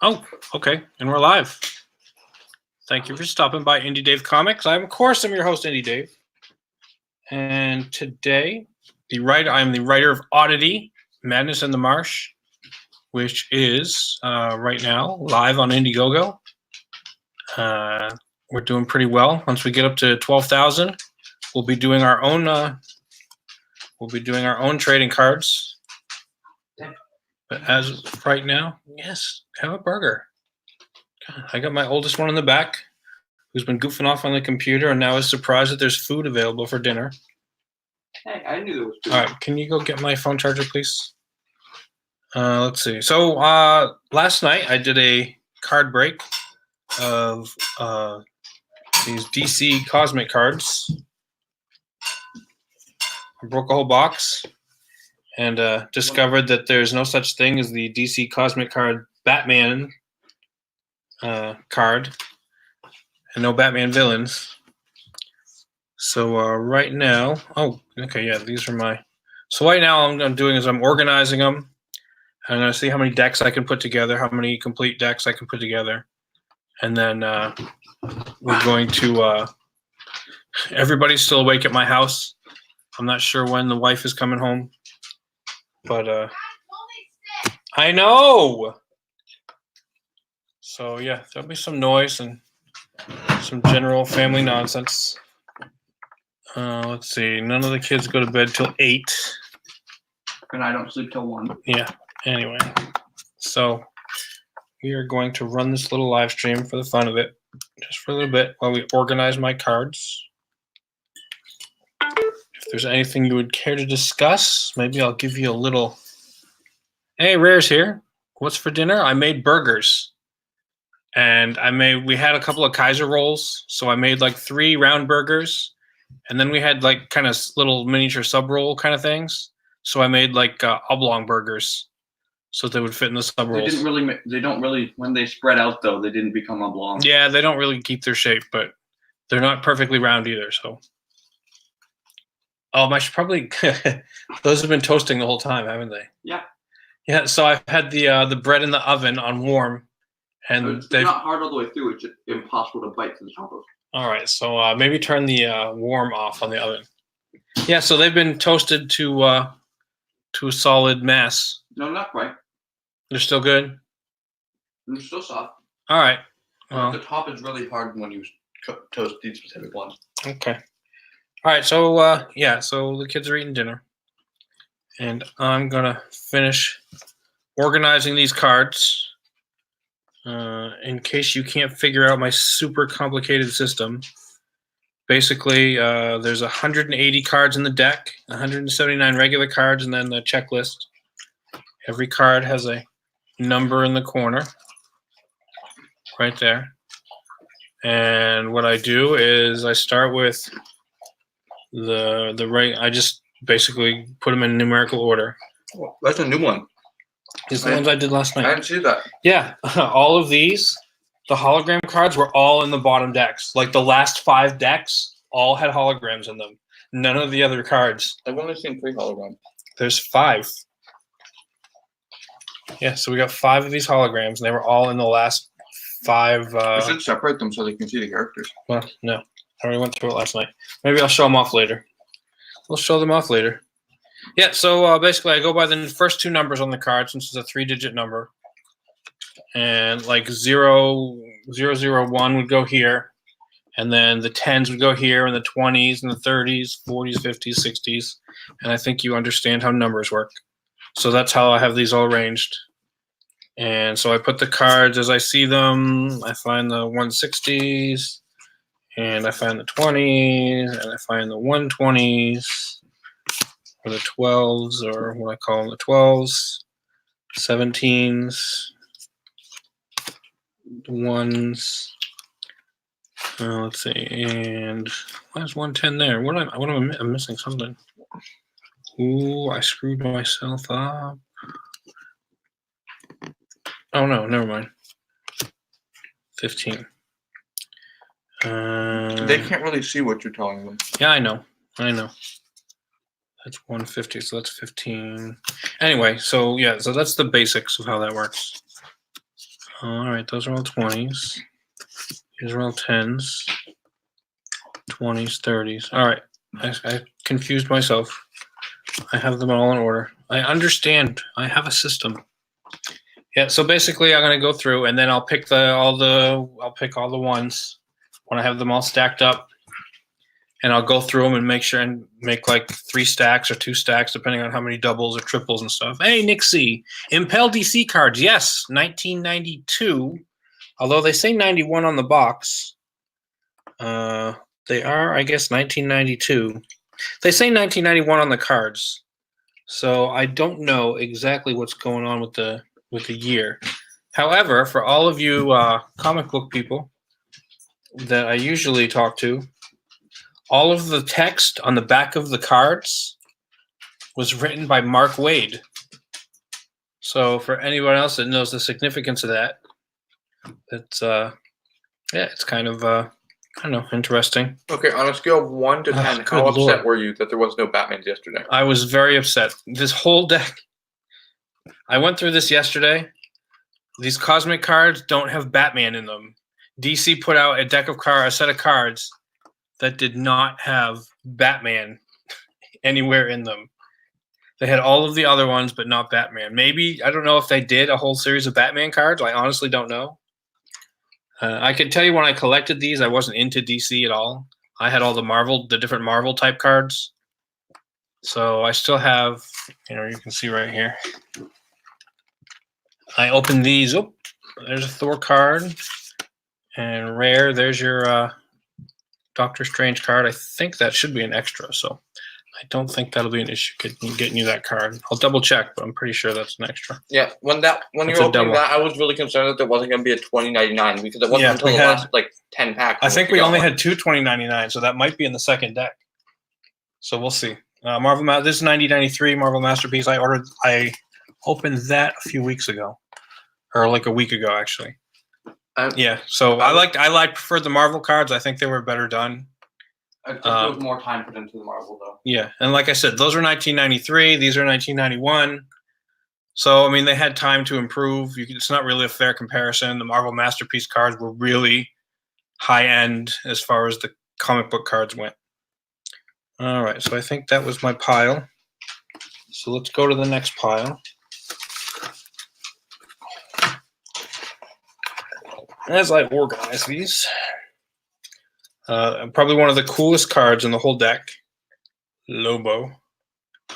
Oh, okay, and we're live. Thank you for stopping by Indie Dave Comics. I'm your host, Indie Dave. And today, I'm the writer of Oddity, Madness in the Marsh, which is right now live on Indiegogo. We're doing pretty well. Once we get up to 12,000, we'll be doing our own. Trading cards. But as of right now, yes, have a burger. God, I got my oldest one in the back, who's been goofing off on the computer and now is surprised that there's food available for dinner. Hey, I knew there was food. All right, can you go get my phone charger, please? Let's see. So last night I did a card break of these DC Cosmic cards. I broke a whole box and discovered that there's no such thing as the DC Cosmic card Batman card and no Batman villains. So right now, these are my. So right now, I'm doing is I'm organizing them. I'm going to see how many decks I can put together, how many complete decks I can put together, and then we're going to. Everybody's still awake at my house. I'm not sure when the wife is coming home, but I know. So yeah, there'll be some noise and some general family nonsense. Let's see. None of the kids go to bed till 8. And I don't sleep till 1. Yeah. Anyway, so we are going to run this little live stream for the fun of it, just for a little bit while we organize my cards. If there's anything you would care to discuss, maybe I'll give you a little. Hey, Rare's here. What's for dinner? I made burgers. And we had a couple of Kaiser rolls, so I made like 3 round burgers, and then we had like kind of little miniature sub roll kind of things. So I made like oblong burgers, so they would fit in the sub rolls. They don't really. When they spread out though, they didn't become oblong. Yeah, they don't really keep their shape, but they're not perfectly round either. So, I should probably. Those have been toasting the whole time, haven't they? Yeah. Yeah. So I've had the bread in the oven on warm. And it's not hard all the way through. It's just impossible to bite to the top of. All right, so maybe turn the warm off on the oven. Yeah, so they've been toasted to a solid mass. No, not quite. They're still good? They're still soft. All right. Well, the top is really hard when you toast these specific ones. Okay. All right, so so the kids are eating dinner. And I'm going to finish organizing these cards. In case you can't figure out my super complicated system, basically there's 180 cards in the deck, 179 regular cards, and then the checklist. Every card has a number in the corner, right there. And what I do is I start with the right. I just basically put them in numerical order. Oh, that's a new one. These are the ones I did last night. I didn't see that. Yeah, all of these, the hologram cards were all in the bottom decks. Like the last 5 decks all had holograms in them. None of the other cards. I've only seen 3 holograms. There's 5. Yeah, so we got 5 of these holograms, and they were all in the last 5. I should separate them so they can see the characters. Well, no. I already went through it last night. Maybe I'll show them off later. We'll show them off later. Yeah, so basically I go by the first 2 numbers on the card since it's a 3-digit number. And like 001 would go here. And then the 10s would go here, and the 20s, and the 30s, 40s, 50s, 60s. And I think you understand how numbers work. So that's how I have these all arranged. And so I put the cards as I see them. I find the 160s, and I find the 20s, and I find the 120s. Or the 12s, or what I call them, the 12s, 17s, the 1s. Let's see, and why is 110 there? What am I missing something? Ooh, I screwed myself up. Oh no, never mind. 15. They can't really see what you're telling them. Yeah, I know. That's 150, so that's 15. Anyway, so yeah, so that's the basics of how that works. All right, those are all 20s. These are all 10s, 20s, 30s. All right, I confused myself. I have them all in order. I understand. I have a system. Yeah, so basically I'm gonna go through and then I'll pick all the ones when I have them all stacked up, and I'll go through them and make sure and make like 3 stacks or 2 stacks depending on how many doubles or triples and stuff. Hey, Nick C. Impel DC cards, yes, 1992. Although they say 91 on the box, they are, I guess, 1992. They say 1991 on the cards, so I don't know exactly what's going on with the year. However, for all of you comic book people that I usually talk to, all of the text on the back of the cards was written by Mark Waid. So for anyone else that knows the significance of that, it's it's kind of I don't know, interesting. Okay, on a scale of 1 to 10, good how upset Lord. were you that there was no Batman yesterday? I was very upset. This whole deck, I went through this yesterday. These cosmic cards don't have Batman in them. DC put out a set of cards that did not have Batman anywhere in them. They had all of the other ones, but not Batman. Maybe, I don't know if they did a whole series of Batman cards. I honestly don't know. I can tell you when I collected these, I wasn't into DC at all. I had all the different Marvel type cards. So I still have, you can see right here. I opened these. Oh, there's a Thor card. And rare, there's your Doctor Strange card. I think that should be an extra, so I don't think that'll be an issue getting you that card. I'll double check, but I'm pretty sure that's an extra. Yeah, when you were opening that, I was really concerned that there wasn't going to be a 2099 because it wasn't until the last 10 packs. I think we only had 2 2099, so that might be in the second deck. So we'll see. This is 1993 Marvel Masterpiece. I opened that a few weeks ago, or like a week ago actually. Yeah, so I preferred the Marvel cards. I think they were better done. I think there was more time put into the Marvel, though. Yeah, and like I said, those are 1993. These are 1991. So, I mean, they had time to improve. It's not really a fair comparison. The Marvel Masterpiece cards were really high-end as far as the comic book cards went. All right, so I think that was my pile. So let's go to the next pile. As I organize these, probably one of the coolest cards in the whole deck, Lobo.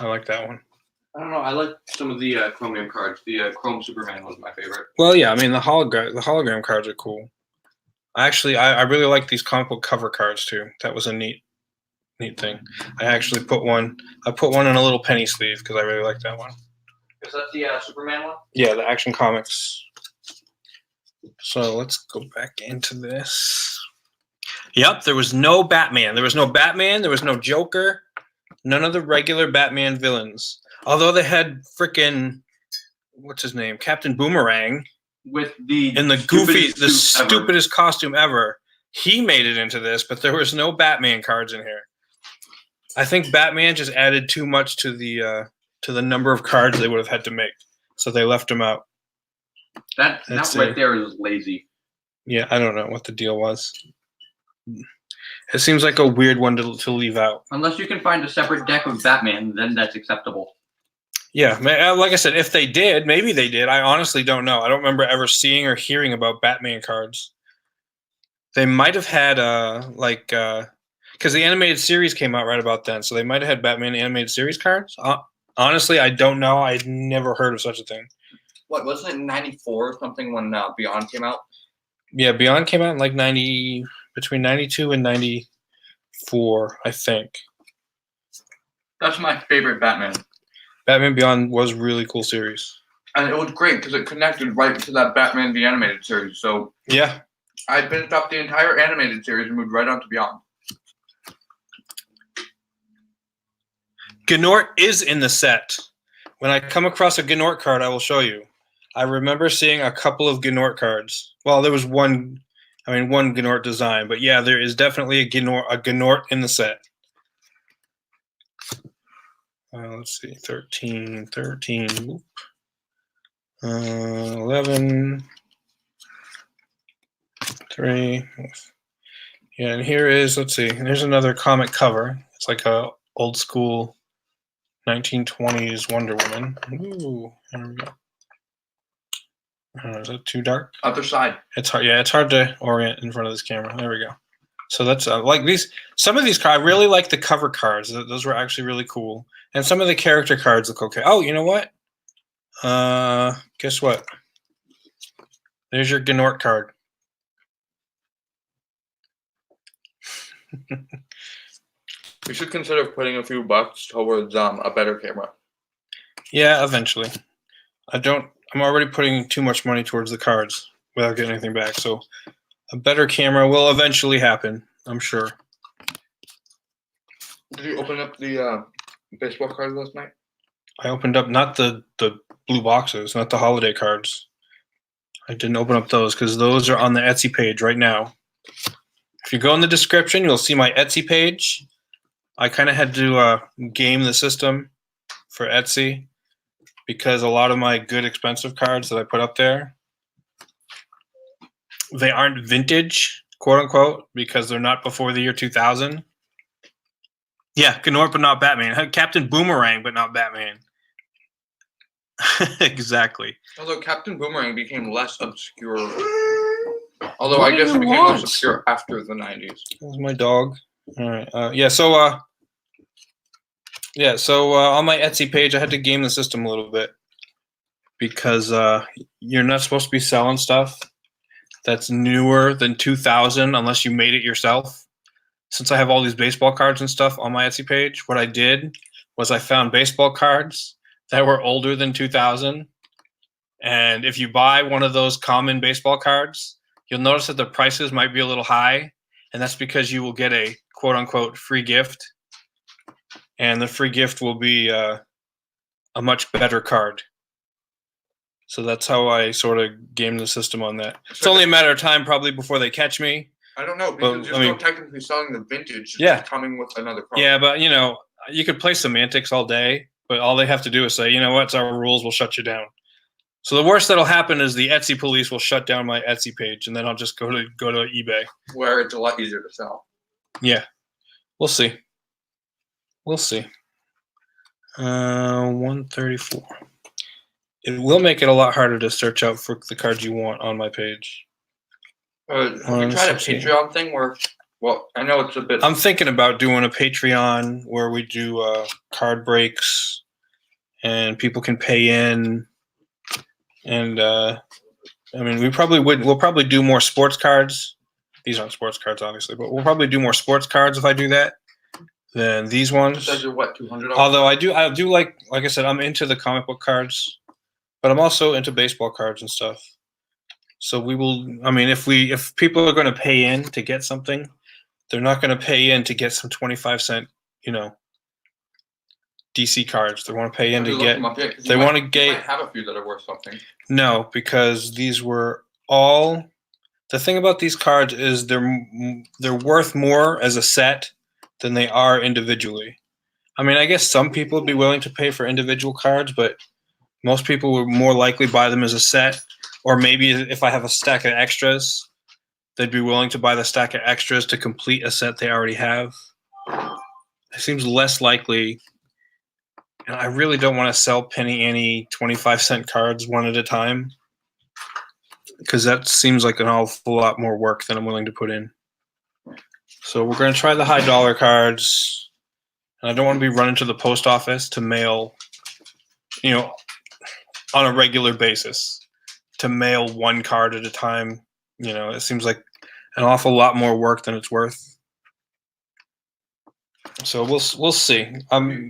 I like that one. I don't know. I like some of the Chromium cards. The Chrome Superman was my favorite. Well, yeah. I mean, the hologram cards are cool. Actually, I really like these comic book cover cards too. That was a neat thing. I actually put one. I put one in a little penny sleeve because I really like that one. Is that the Superman one? Yeah, the Action Comics. So let's go back into this. Yep, there was no Batman. There was no Batman. There was no Joker. None of the regular Batman villains. Although they had frickin' what's his name, Captain Boomerang, with the stupidest costume ever. He made it into this, but there was no Batman cards in here. I think Batman just added too much to the number of cards they would have had to make, so they left him out. That right there is lazy. Yeah, I don't know what the deal was. It seems like a weird one to leave out. Unless you can find a separate deck of Batman, then that's acceptable. Yeah, like I said, if they did, maybe they did. I honestly don't know. I don't remember ever seeing or hearing about Batman cards. They might have had because the animated series came out right about then, so they might have had Batman animated series cards. Honestly, I don't know. I'd never heard of such a thing. What, wasn't it 94 or something when Beyond came out? Yeah, Beyond came out in like between 92 and 94, I think. That's my favorite Batman. Batman Beyond was a really cool series. And it was great because it connected right to that Batman the Animated Series. So yeah, I finished up the entire animated series and moved right on to Beyond. Gnort is in the set. When I come across a Gnort card, I will show you. I remember seeing a couple of Gnort cards. Well, there was one Gnort design, but yeah, there is definitely a Gnort in the set. Let's see, 13, 11. 3. Yeah, and here is, let's see, there's another comic cover. It's like a old school 1920s Wonder Woman. Ooh, there we go. Is that too dark? Other side. It's hard. Yeah, it's hard to orient in front of this camera. There we go. So that's like these. Some of these cards, I really like the cover cards. Those were actually really cool. And some of the character cards look okay. Oh, you know what? Guess what? There's your Gnort card. We should consider putting a few bucks towards a better camera. Yeah, eventually. I'm already putting too much money towards the cards without getting anything back. So a better camera will eventually happen, I'm sure. Did you open up the baseball cards last night? I opened up not the blue boxes, not the holiday cards. I didn't open up those because those are on the Etsy page right now. If you go in the description, you'll see my Etsy page. I kind of had to game the system for Etsy because a lot of my good expensive cards that I put up there, they aren't vintage, quote unquote, because they're not before the year 2000. Yeah, Gnort, but not Batman. Captain Boomerang, but not Batman. Exactly. Although Captain Boomerang became less obscure. Although I guess it became less obscure after the 90s. That was my dog. All right. So on my Etsy page, I had to game the system a little bit because you're not supposed to be selling stuff that's newer than 2000 unless you made it yourself. Since I have all these baseball cards and stuff on my Etsy page, what I did was I found baseball cards that were older than 2000. And if you buy one of those common baseball cards, you'll notice that the prices might be a little high. And that's because you will get a quote unquote free gift. And the free gift will be a much better card. So that's how I sort of game the system on that. It's only a matter of time probably before they catch me. I don't know, because you're still technically selling the vintage. Yeah. Coming with another product. Yeah, but, you could play semantics all day, but all they have to do is say, you know what, it's our rules, we'll shut you down. So the worst that'll happen is the Etsy police will shut down my Etsy page, and then I'll just go to eBay. Where it's a lot easier to sell. Yeah. We'll see. 134. It will make it a lot harder to search out for the cards you want on my page. Have you tried a Patreon thing where, well, I know it's a bit... I'm thinking about doing a Patreon where we do card breaks and people can pay in. And, we'll probably do more sports cards. These aren't sports cards, obviously, but we'll probably do more sports cards if I do that than these ones. Those are what, $200? Although I do like I said, I'm into the comic book cards, but I'm also into baseball cards and stuff. So we will. If people are going to pay in to get something, they're not going to pay in to get some 25-cent, DC cards. They want to pay in to get. They want to get. You might have a few that are worth something. No, because these were all. The thing about these cards is they're worth more as a set than they are individually. I guess some people would be willing to pay for individual cards, but most people would more likely buy them as a set. Or maybe if I have a stack of extras, they'd be willing to buy the stack of extras to complete a set they already have. It seems less likely. And I really don't want to sell penny ante 25-cent cards one at a time, because that seems like an awful lot more work than I'm willing to put in. So we're going to try the high dollar cards. And I don't want to be running to the post office to mail, on a regular basis. To mail one card at a time, it seems like an awful lot more work than it's worth. So we'll see.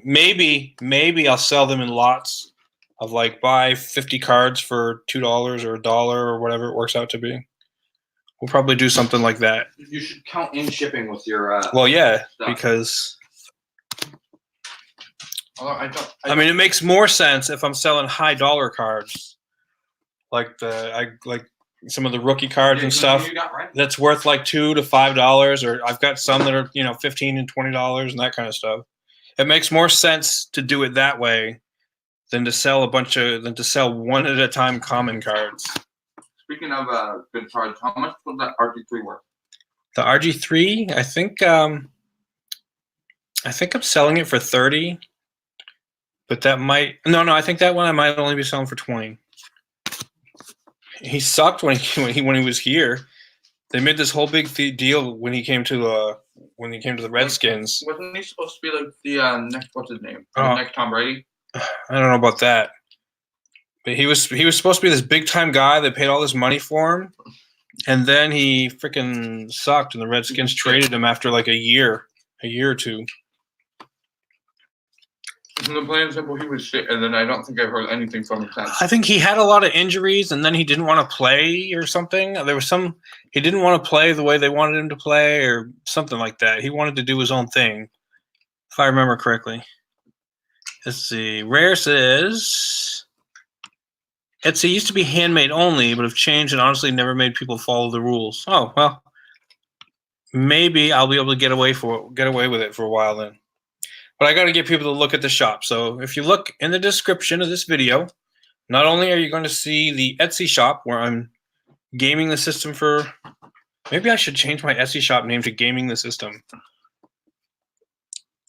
Maybe I'll sell them in lots of buy 50 cards for $2 or $1 or whatever it works out to be. We'll probably do something like that. You should count in shipping with your. Well, yeah, stuff. Because. It makes more sense if I'm selling high dollar cards. Like some of the rookie cards and stuff that's worth $2 to $5, or I've got some that are $15 and $20 and that kind of stuff. It makes more sense to do it that way than to sell one at a time common cards. Speaking of good cards, how much was that RG3 worth? The RG3, I think I'm selling it for 30. But that might I think that one I might only be selling for 20. He sucked when he was here. They made this whole big deal when he came to the Redskins. Wasn't he supposed to be like the next what's his name? The next Tom Brady? I don't know about that. But he was supposed to be this big time guy. They paid all this money for him, and then he freaking sucked, and the Redskins traded him after like a year or two. In the plain and simple, he was shit, and then I don't think I've heard anything from him since. I think he had a lot of injuries, and then he didn't want to play or something. He didn't want to play the way they wanted him to play, or something like that. He wanted to do his own thing, if I remember correctly. Let's see. Rare says, Etsy used to be handmade only, but have changed and honestly never made people follow the rules. Oh well, maybe I'll be able to get away with it for a while then. But I got to get people to look at the shop. So if you look in the description of this video, not only are you going to see the Etsy shop where I'm gaming the system for... Maybe I should change my Etsy shop name to Gaming the System.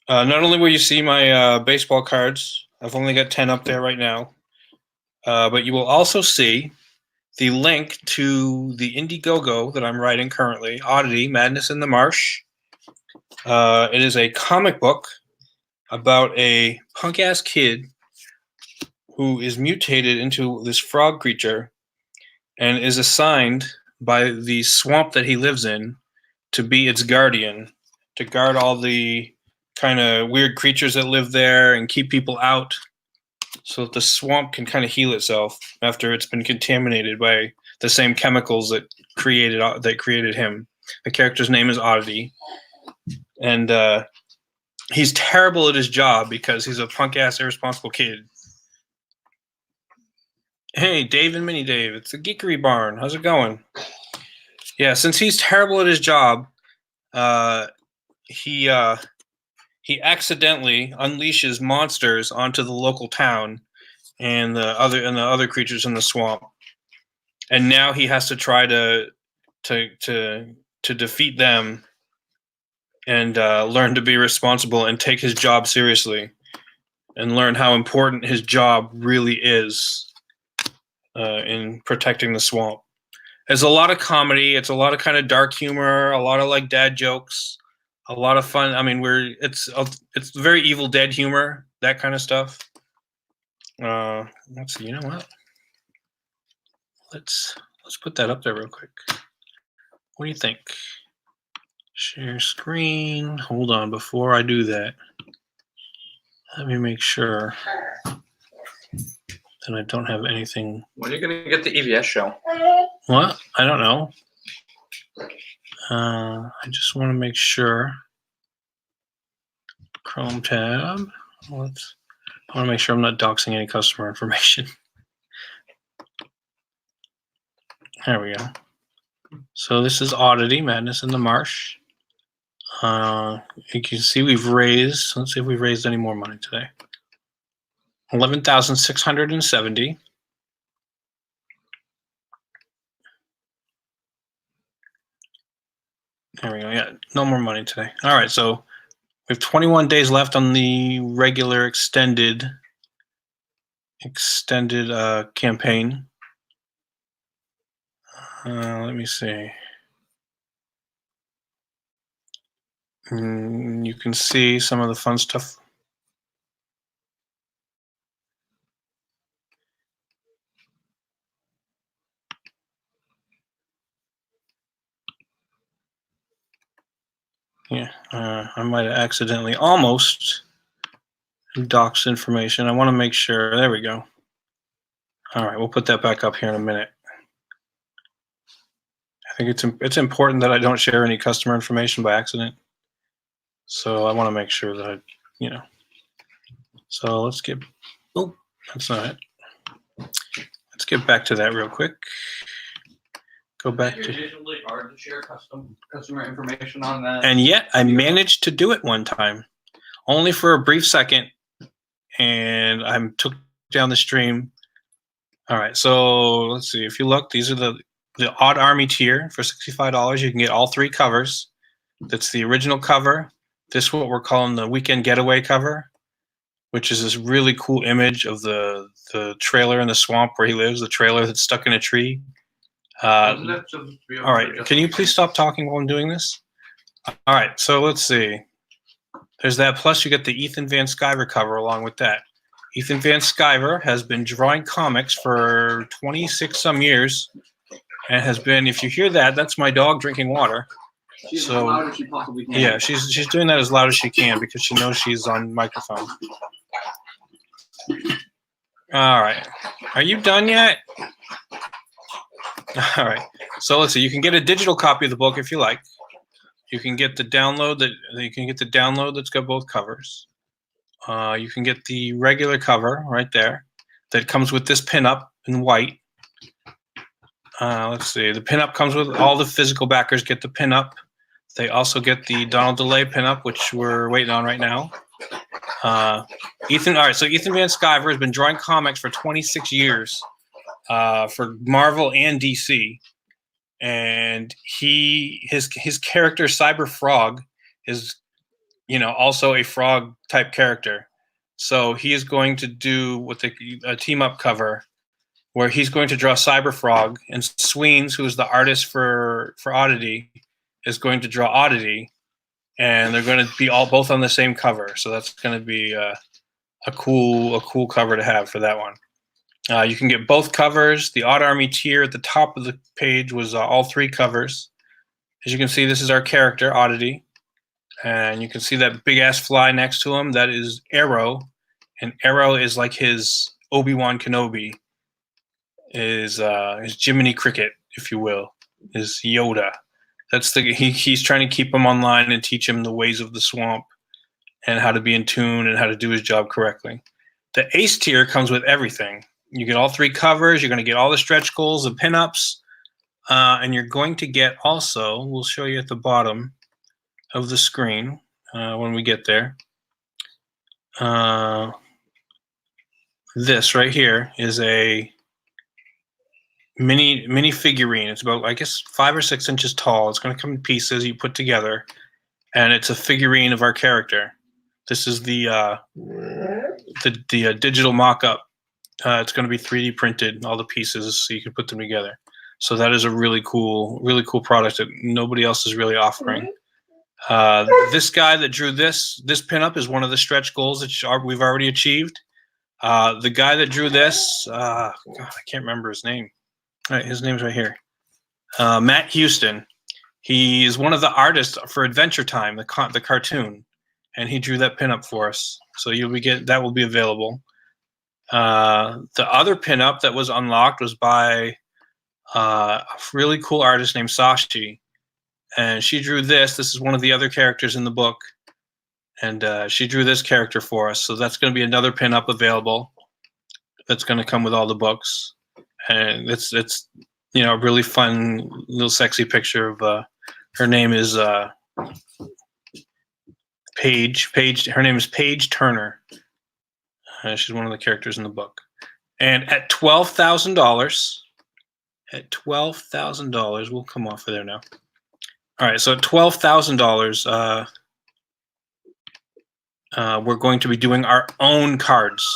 Not only will you see my baseball cards, I've only got 10 up there right now, but you will also see the link to the Indiegogo that I'm writing currently, Oddity, Madness in the Marsh. It is a comic book about a punk-ass kid who is mutated into this frog creature and is assigned by the swamp that he lives in to be its guardian, to guard all the kind of weird creatures that live there and keep people out so that the swamp can kind of heal itself after it's been contaminated by the same chemicals that created him. The character's name is Oddity. And he's terrible at his job because he's a punk-ass, irresponsible kid. Hey, Dave and Mini Dave, it's the Geekery Barn. How's it going? Yeah, since he's terrible at his job, he accidentally unleashes monsters onto the local town and the other creatures in the swamp, and now he has to try to defeat them and learn to be responsible and take his job seriously and learn how important his job really is in protecting the swamp. There's a lot of comedy. It's a lot of kind of dark humor, a lot of like dad jokes, a lot of fun. I mean, it's very Evil Dead humor, that kind of stuff. Let's see. You know what? Let's put that up there real quick. What do you think? Share screen. Hold on. Before I do that, let me make sure that I don't have anything. When are you going to get the EVS show? What? I don't know. I just want to make sure. Chrome tab. I want to make sure I'm not doxing any customer information. There we go. So this is Oddity, Madness in the Marsh. You can see we've raised, let's see if we've raised any more money today. 11,670. There we go. Yeah, no more money today. All right, so we have 21 days left on the regular extended campaign. Let me see. You can see some of the fun stuff. Yeah, I might have accidentally almost doxed information. I want to make sure. There we go. All right, we'll put that back up here in a minute. I think it's important that I don't share any customer information by accident. So I want to make sure that So let's get. Oh, that's not it. Let's get back to that real quick. Go back to. Usually hard to share customer information on that. And yet I managed to do it one time, only for a brief second, and I took down the stream. All right, so let's see. If you look, these are the the Odd Army tier for $65. You can get all 3 covers. That's the original cover. This is what we're calling the Weekend Getaway cover, which is this really cool image of the trailer in the swamp where he lives, the trailer that's stuck in a tree. All right, can you please stop talking while I'm doing this? All right, so let's see. There's that, plus you get the Ethan Van Sciver cover along with that. Ethan Van Sciver has been drawing comics for 26 some years, and has been, if you hear that, that's my dog drinking water. She's as loud as she possibly can. Yeah, she's doing that as loud as she can because she knows she's on microphone. All right, are you done yet? All right, so let's see. You can get a digital copy of the book if you like. You can get the download that's got both covers. You can get the regular cover right there that comes with this pinup in white. Let's see. The pinup comes with all the physical backers get the pinup. They also get the Donald DeLay pinup, which we're waiting on right now. Ethan Van Sciver has been drawing comics for 26 years for Marvel and DC. And his character Cyber Frog is, also a frog type character. So he is going to do a team up cover where he's going to draw Cyber Frog, and Sweens, who is the artist for Oddity, is going to draw Oddity, and they're going to be both on the same cover. So that's going to be a cool cover to have for that one. You can get both covers. The Odd Army tier at the top of the page was all 3 covers. As you can see, this is our character, Oddity. And you can see that big-ass fly next to him. That is Arrow. And Arrow is like his Obi-Wan Kenobi. His Jiminy Cricket, if you will. His Yoda. He's trying to keep him online and teach him the ways of the swamp and how to be in tune and how to do his job correctly. The Ace tier comes with everything. You get all 3 covers. You're going to get all the stretch goals, the pinups, and you're going to get also, we'll show you at the bottom of the screen when we get there. This right here is a mini figurine. It's about, I guess, 5 or 6 inches tall. It's going to come in pieces you put together, and it's a figurine of our character. This is the digital mock-up. It's going to be 3D printed, all the pieces, so you can put them together. So that is a really cool product that nobody else is really offering. This guy that drew this pinup is one of the stretch goals that we've already achieved. The guy that drew this, God, I can't remember his name. All right, his name's right here. Matt Houston. He is one of the artists for Adventure Time, the cartoon, and he drew that pinup for us. So that will be available. The other pinup that was unlocked was by a really cool artist named Sashi, and she drew this. This is one of the other characters in the book, and she drew this character for us. So that's going to be another pinup available. That's going to come with all the books, and it's a really fun little sexy picture of her name is Paige. Her name is Paige Turner. She's one of the characters in the book. And at $12,000, we'll come off of there now. All right, so at $12,000, we're going to be doing our own cards.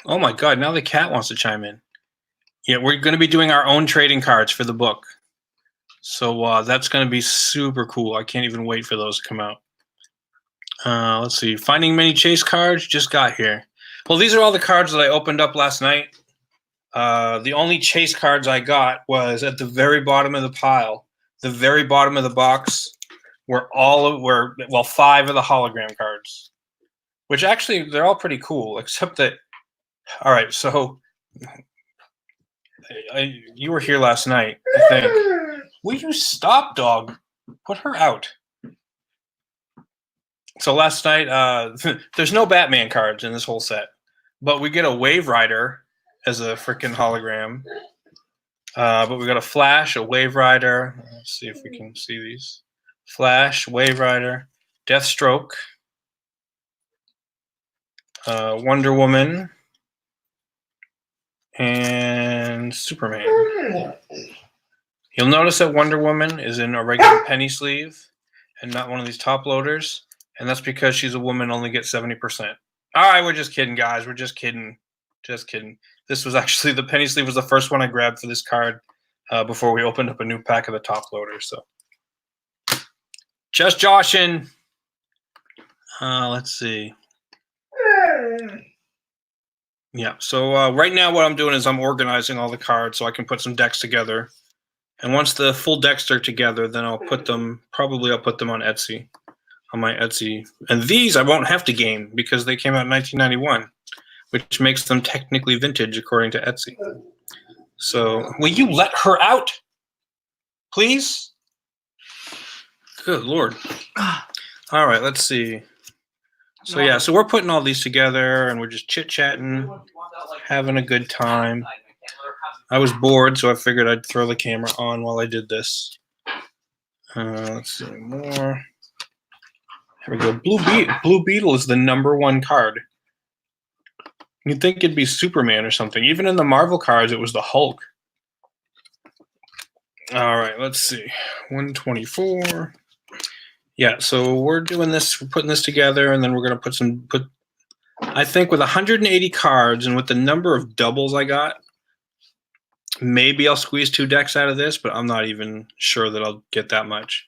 Oh my God, now the cat wants to chime in. Yeah, we're going to be doing our own trading cards for the book. So that's going to be super cool. I can't even wait for those to come out. Let's see. Finding Many Chase cards just got here. Well, these are all the cards that I opened up last night. The only chase cards I got was at the very bottom of the pile. The very bottom of the box were 5 of the hologram cards, which actually they're all pretty cool, except that. All right, so you were here last night, I think. Will you stop, dog? Put her out. So last night, there's no Batman cards in this whole set, but we get a Wave Rider as a freaking hologram. But we got a Flash, a Wave Rider. Let's see if we can see these. Flash, Wave Rider, Deathstroke, Wonder Woman, and Superman. You'll notice that Wonder Woman is in a regular penny sleeve and not one of these top loaders, and that's because she's a woman, only gets 70%. All right, we're just kidding, guys. We're just kidding. Just kidding. This was actually, the penny sleeve was the first one I grabbed for this card before we opened up a new pack of the top loaders. So, just joshing. Let's see. Yeah, so right now what I'm doing is I'm organizing all the cards so I can put some decks together. And once the full decks are together, then I'll put them on Etsy, on my Etsy. And these I won't have to game because they came out in 1991, which makes them technically vintage according to Etsy. So, will you let her out? Please? Good Lord. All right, let's see. So yeah, so we're putting all these together and we're just chit-chatting, having a good time. I was bored, so I figured I'd throw the camera on while I did this. Let's see more. Here we go. Blue Beetle is the #1 card. You'd think it'd be Superman or something. Even in the Marvel cards, it was the Hulk. All right, let's see. 124. Yeah, so we're doing this. We're putting this together, and then we're going to put. I think with 180 cards and with the number of doubles I got, maybe I'll squeeze 2 decks out of this, but I'm not even sure that I'll get that much.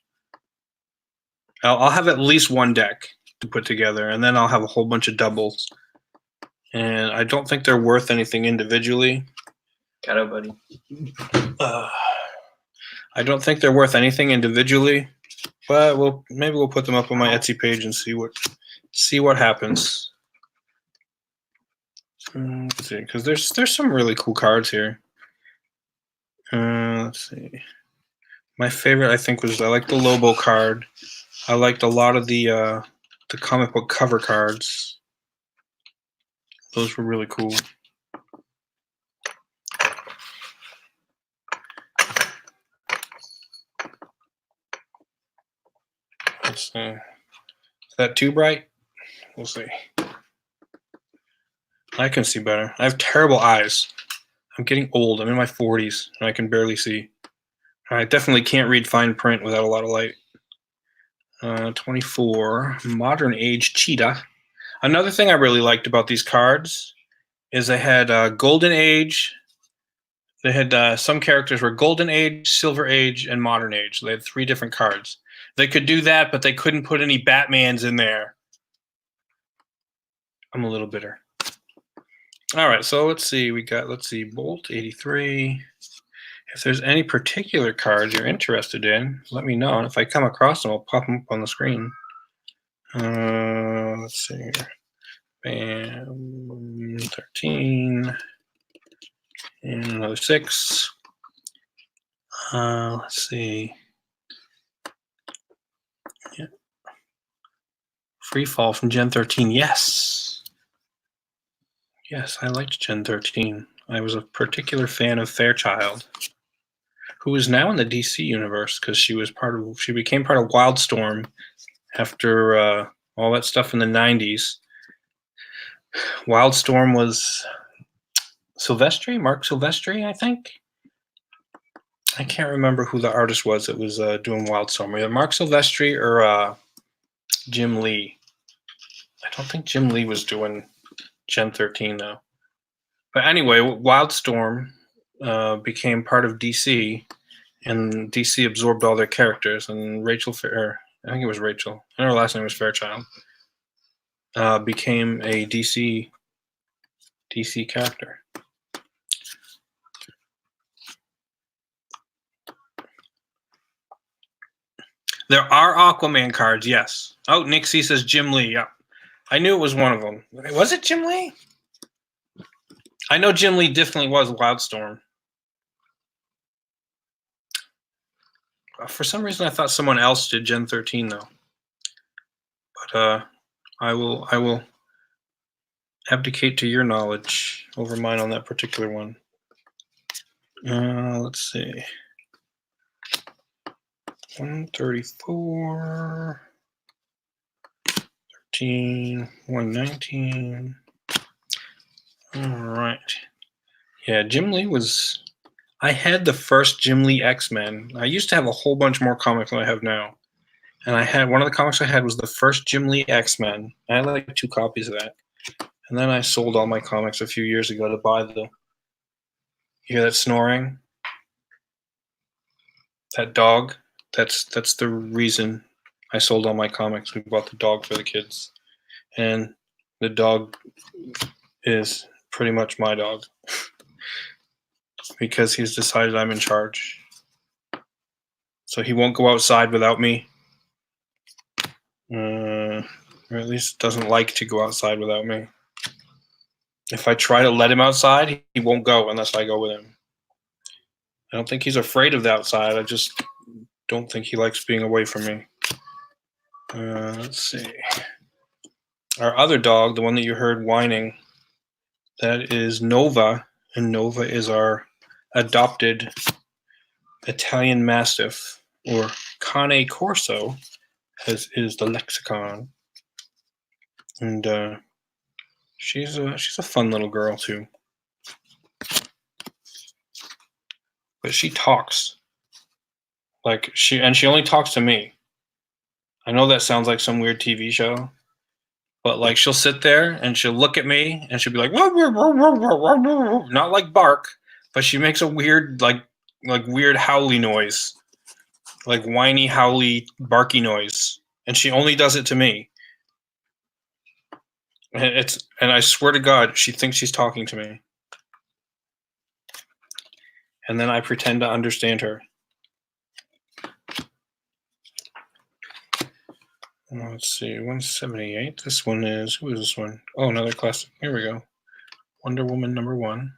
I'll have at least 1 deck to put together, and then I'll have a whole bunch of doubles. And I don't think they're worth anything individually. Got it, buddy. I don't think they're worth anything individually, but maybe we'll put them up on my Etsy page and see what happens. Let's see, because there's some really cool cards here. Let's see. My favorite, I think, I like the Lobo card. I liked a lot of the comic book cover cards. Those were really cool. Let's see. Is that too bright? We'll see. I can see better. I have terrible eyes. I'm getting old. I'm in my 40s, and I can barely see. I definitely can't read fine print without a lot of light. 24. Modern Age Cheetah. Another thing I really liked about these cards is they had Golden Age. They had some characters were Golden Age, Silver Age, and Modern Age. They had 3 different cards. They could do that, but they couldn't put any Batmans in there. I'm a little bitter. All right, so let's see. Let's see, Bolt 83. If there's any particular cards you're interested in, let me know. And if I come across them, I'll pop them up on the screen. Let's see here. Bam, 13. And another 6. Let's see. Yeah. Free Fall from Gen 13. Yes. Yes, I liked Gen 13. I was a particular fan of Fairchild, who is now in the DC universe because she became part of Wildstorm after all that stuff in the 90s. Wildstorm was Mark Silvestri, I think. I can't remember who the artist was that was doing Wildstorm. Either Mark Silvestri or Jim Lee. I don't think Jim Lee was doing Gen 13 though. But anyway, Wildstorm became part of DC, and DC absorbed all their characters. And I think it was Rachel, and her last name was Fairchild, became a DC character. There are Aquaman cards, yes. Oh, Nick C says Jim Lee. Yeah, I knew it was one of them. Was it Jim Lee? I know Jim Lee definitely was Wildstorm. For some reason, I thought someone else did Gen 13 though. But I will abdicate to your knowledge over mine on that particular one. Let's see. 134, 13, 119. All right. Yeah, Jim Lee was. I had the first Jim Lee X-Men. I used to have a whole bunch more comics than I have now. And I had one of the comics I had was the first Jim Lee X-Men. I had like 2 copies of that. And then I sold all my comics a few years ago to buy the. You hear that snoring? That dog? That's the reason I sold all my comics. We bought the dog for the kids. And the dog is pretty much my dog. Because he's decided I'm in charge. So he won't go outside without me. Or at least doesn't like to go outside without me. If I try to let him outside, he won't go unless I go with him. I don't think he's afraid of the outside. I just don't think he likes being away from me. Let's see. Our other dog, the one that you heard whining, that is Nova. And Nova is our adopted Italian Mastiff, or Cane Corso, as is the lexicon. And she's a fun little girl too. But she talks. She only talks to me. I know that sounds like some weird TV show, but like she'll sit there and she'll look at me and she'll be like, not like bark, but she makes a weird like weird howly noise, like whiny howly barky noise, and she only does it to me. And I swear to God, she thinks she's talking to me. And then I pretend to understand her. Let's see, 178. This one is, who is this one? Oh, another classic. Here we go. Wonder Woman #1.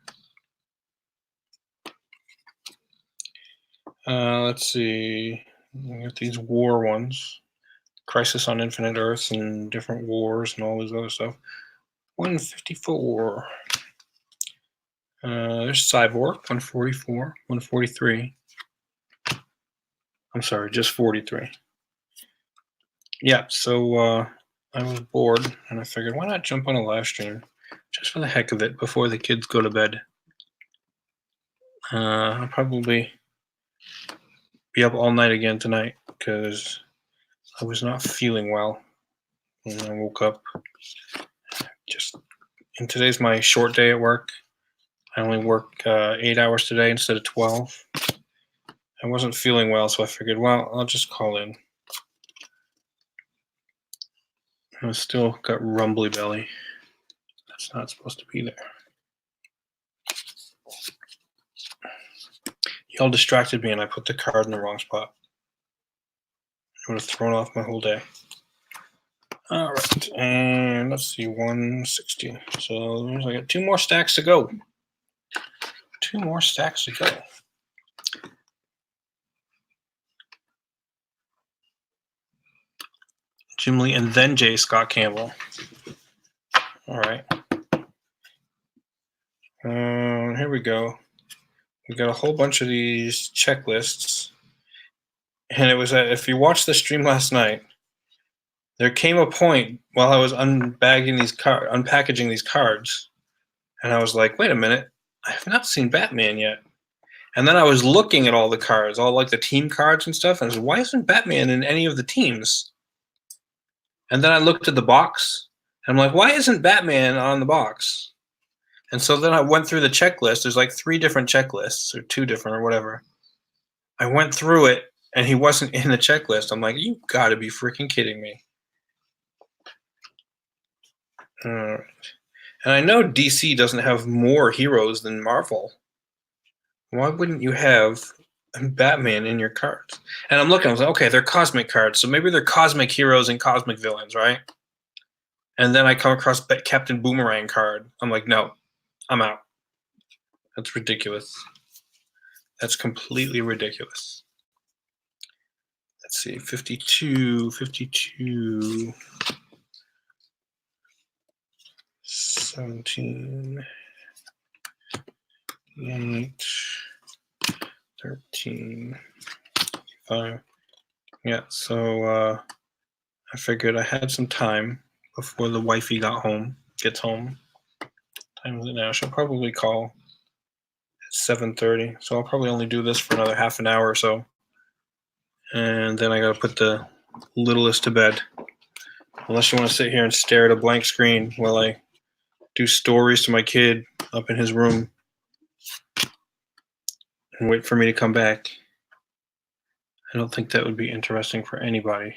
Let's see. We got these war ones. Crisis on Infinite Earths and different wars and all this other stuff. 154. There's Cyborg, 144, 143. I'm sorry, just 43. Yeah, so I was bored, and I figured, why not jump on a live stream, just for the heck of it, before the kids go to bed. I'll probably be up all night again tonight, because I was not feeling well when I woke up. And today's my short day at work. I only work 8 hours today instead of 12. I wasn't feeling well, so I figured, well, I'll just call in. I still got rumbly belly. That's not supposed to be there. Y'all distracted me and I put the card in the wrong spot. It would have thrown off my whole day. All right, and let's see, 160. So I got 2 more stacks to go. 2 more stacks to go. Jim Lee and then J. Scott Campbell. All right. Here we go. We got a whole bunch of these checklists. And it was if you watched the stream last night, there came a point while I was unpackaging these cards, and I was like, wait a minute, I have not seen Batman yet. And then I was looking at all the cards, all like the team cards and stuff, and I was like, why isn't Batman in any of the teams? And then I looked at the box, and I'm like, why isn't Batman on the box? And so then I went through the checklist. There's like 3 different checklists, or 2 different, or whatever. I went through it, and he wasn't in the checklist. I'm like, you gotta be freaking kidding me. All right. And I know DC doesn't have more heroes than Marvel. Why wouldn't you have Batman in your cards? And I'm looking, I was like, okay, they're cosmic cards, so maybe they're cosmic heroes and cosmic villains, right? And then I come across Captain Boomerang card. I'm like, no, I'm out. That's ridiculous. That's completely ridiculous. Let's see, 52, 17, 8, 13, 5. Yeah, so I figured I had some time before the wifey gets home. What time is it now? She'll probably call 7:30, so I'll probably only do this for another half an hour or so. And then I gotta put the littlest to bed. Unless you want to sit here and stare at a blank screen while I do stories to my kid up in his room and wait for me to come back. I don't think that would be interesting for anybody.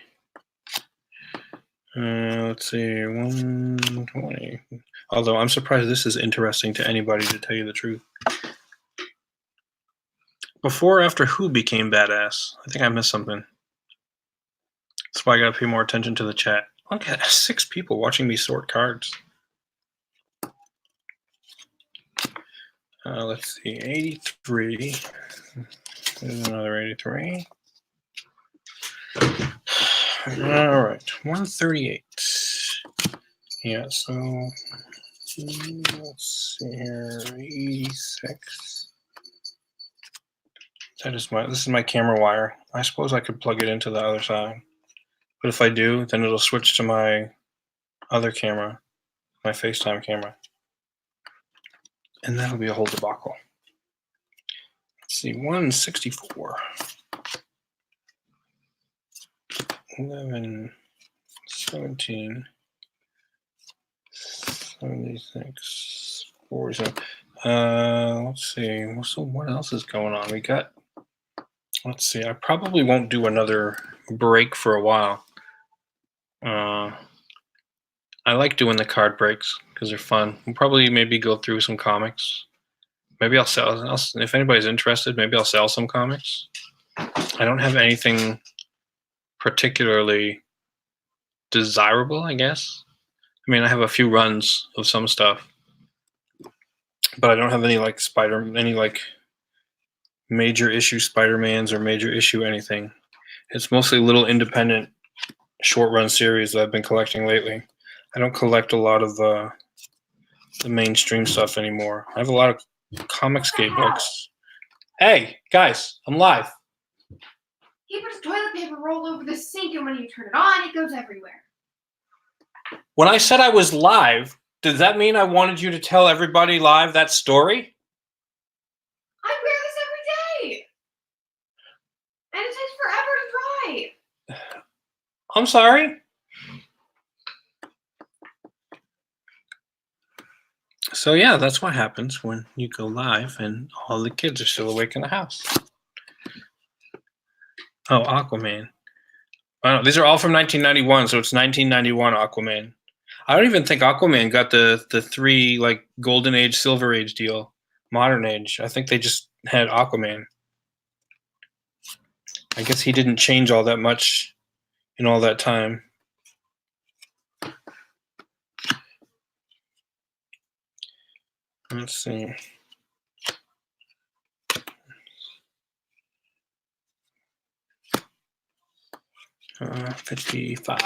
Let's see, 120. Although I'm surprised this is interesting to anybody, to tell you the truth. Before or after who became badass? I think I missed something. That's why I gotta pay more attention to the chat. Look at 6 people watching me sort cards. Let's see, 83. There's another 83. All right, 138. Yeah, so let's see here, 86. This is my camera wire. I suppose I could plug it into the other side, but if I do, then it'll switch to my other camera, my FaceTime camera, and that'll be a whole debacle. Let's see, 164. 11, 17, 76, 47. Let's see. So what else is going on? We got. Let's see. I probably won't do another break for a while. I like doing the card breaks because they're fun. We'll probably maybe go through some comics. Maybe I'll sell. If anybody's interested, maybe I'll sell some comics. I don't have anything particularly desirable, I guess. I mean, I have a few runs of some stuff, but I don't have any like major issue Spider-Mans or major issue anything. It's mostly little independent short run series that I've been collecting lately. I don't collect a lot of the mainstream stuff anymore. I have a lot of Comicsgate books. Hey, guys, I'm live. He puts toilet paper roll over the sink, and when you turn it on, it goes everywhere. When I said I was live, does that mean I wanted you to tell everybody live that story? I wear this every day. And it takes forever to dry. I'm sorry? So yeah, that's what happens when you go live and all the kids are still awake in the house. Oh, Aquaman. Oh, these are all from 1991, so it's 1991 Aquaman. I don't even think Aquaman got the 3 like Golden Age, Silver Age deal, Modern Age. I think they just had Aquaman. I guess he didn't change all that much in all that time. Let's see. Uh, 55.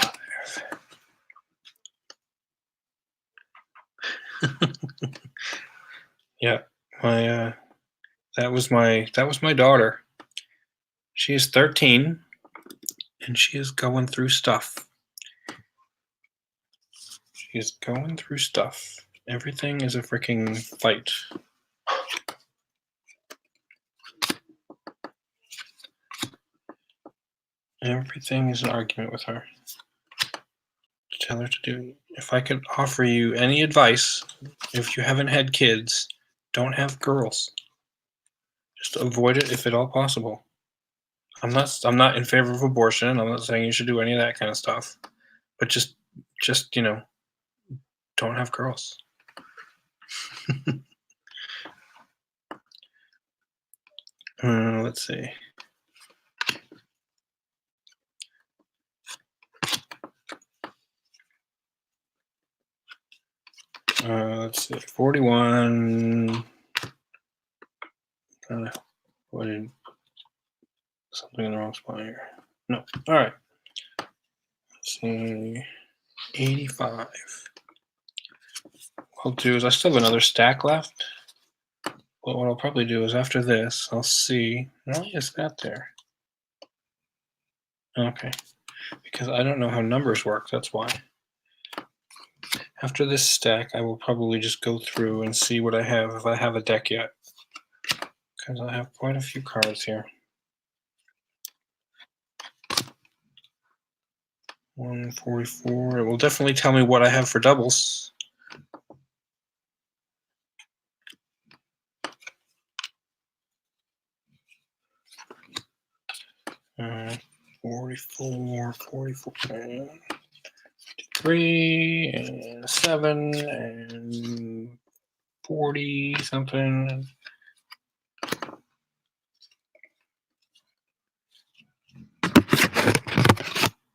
Yeah, that was my daughter. She is 13 and she is going through stuff. She is going through stuff. Everything is a freaking fight. Everything is an argument with her. Tell her to do. If I could offer you any advice, if you haven't had kids, don't have girls. Just avoid it if at all possible. I'm not in favor of abortion. I'm not saying you should do any of that kind of stuff. But just don't have girls. Let's see. Let's see. 41. What did something in the wrong spot here? No. All right. Let's see. 85. What I'll do is I still have another stack left. But what I'll probably do is after this, I'll see. What is that there? Okay. Because I don't know how numbers work. That's why. After this stack, I will probably just go through and see what I have, if I have a deck yet. because I have quite a few cards here. 144. It will definitely tell me what I have for doubles. Uh, 44, 3, and 7, and 40 something.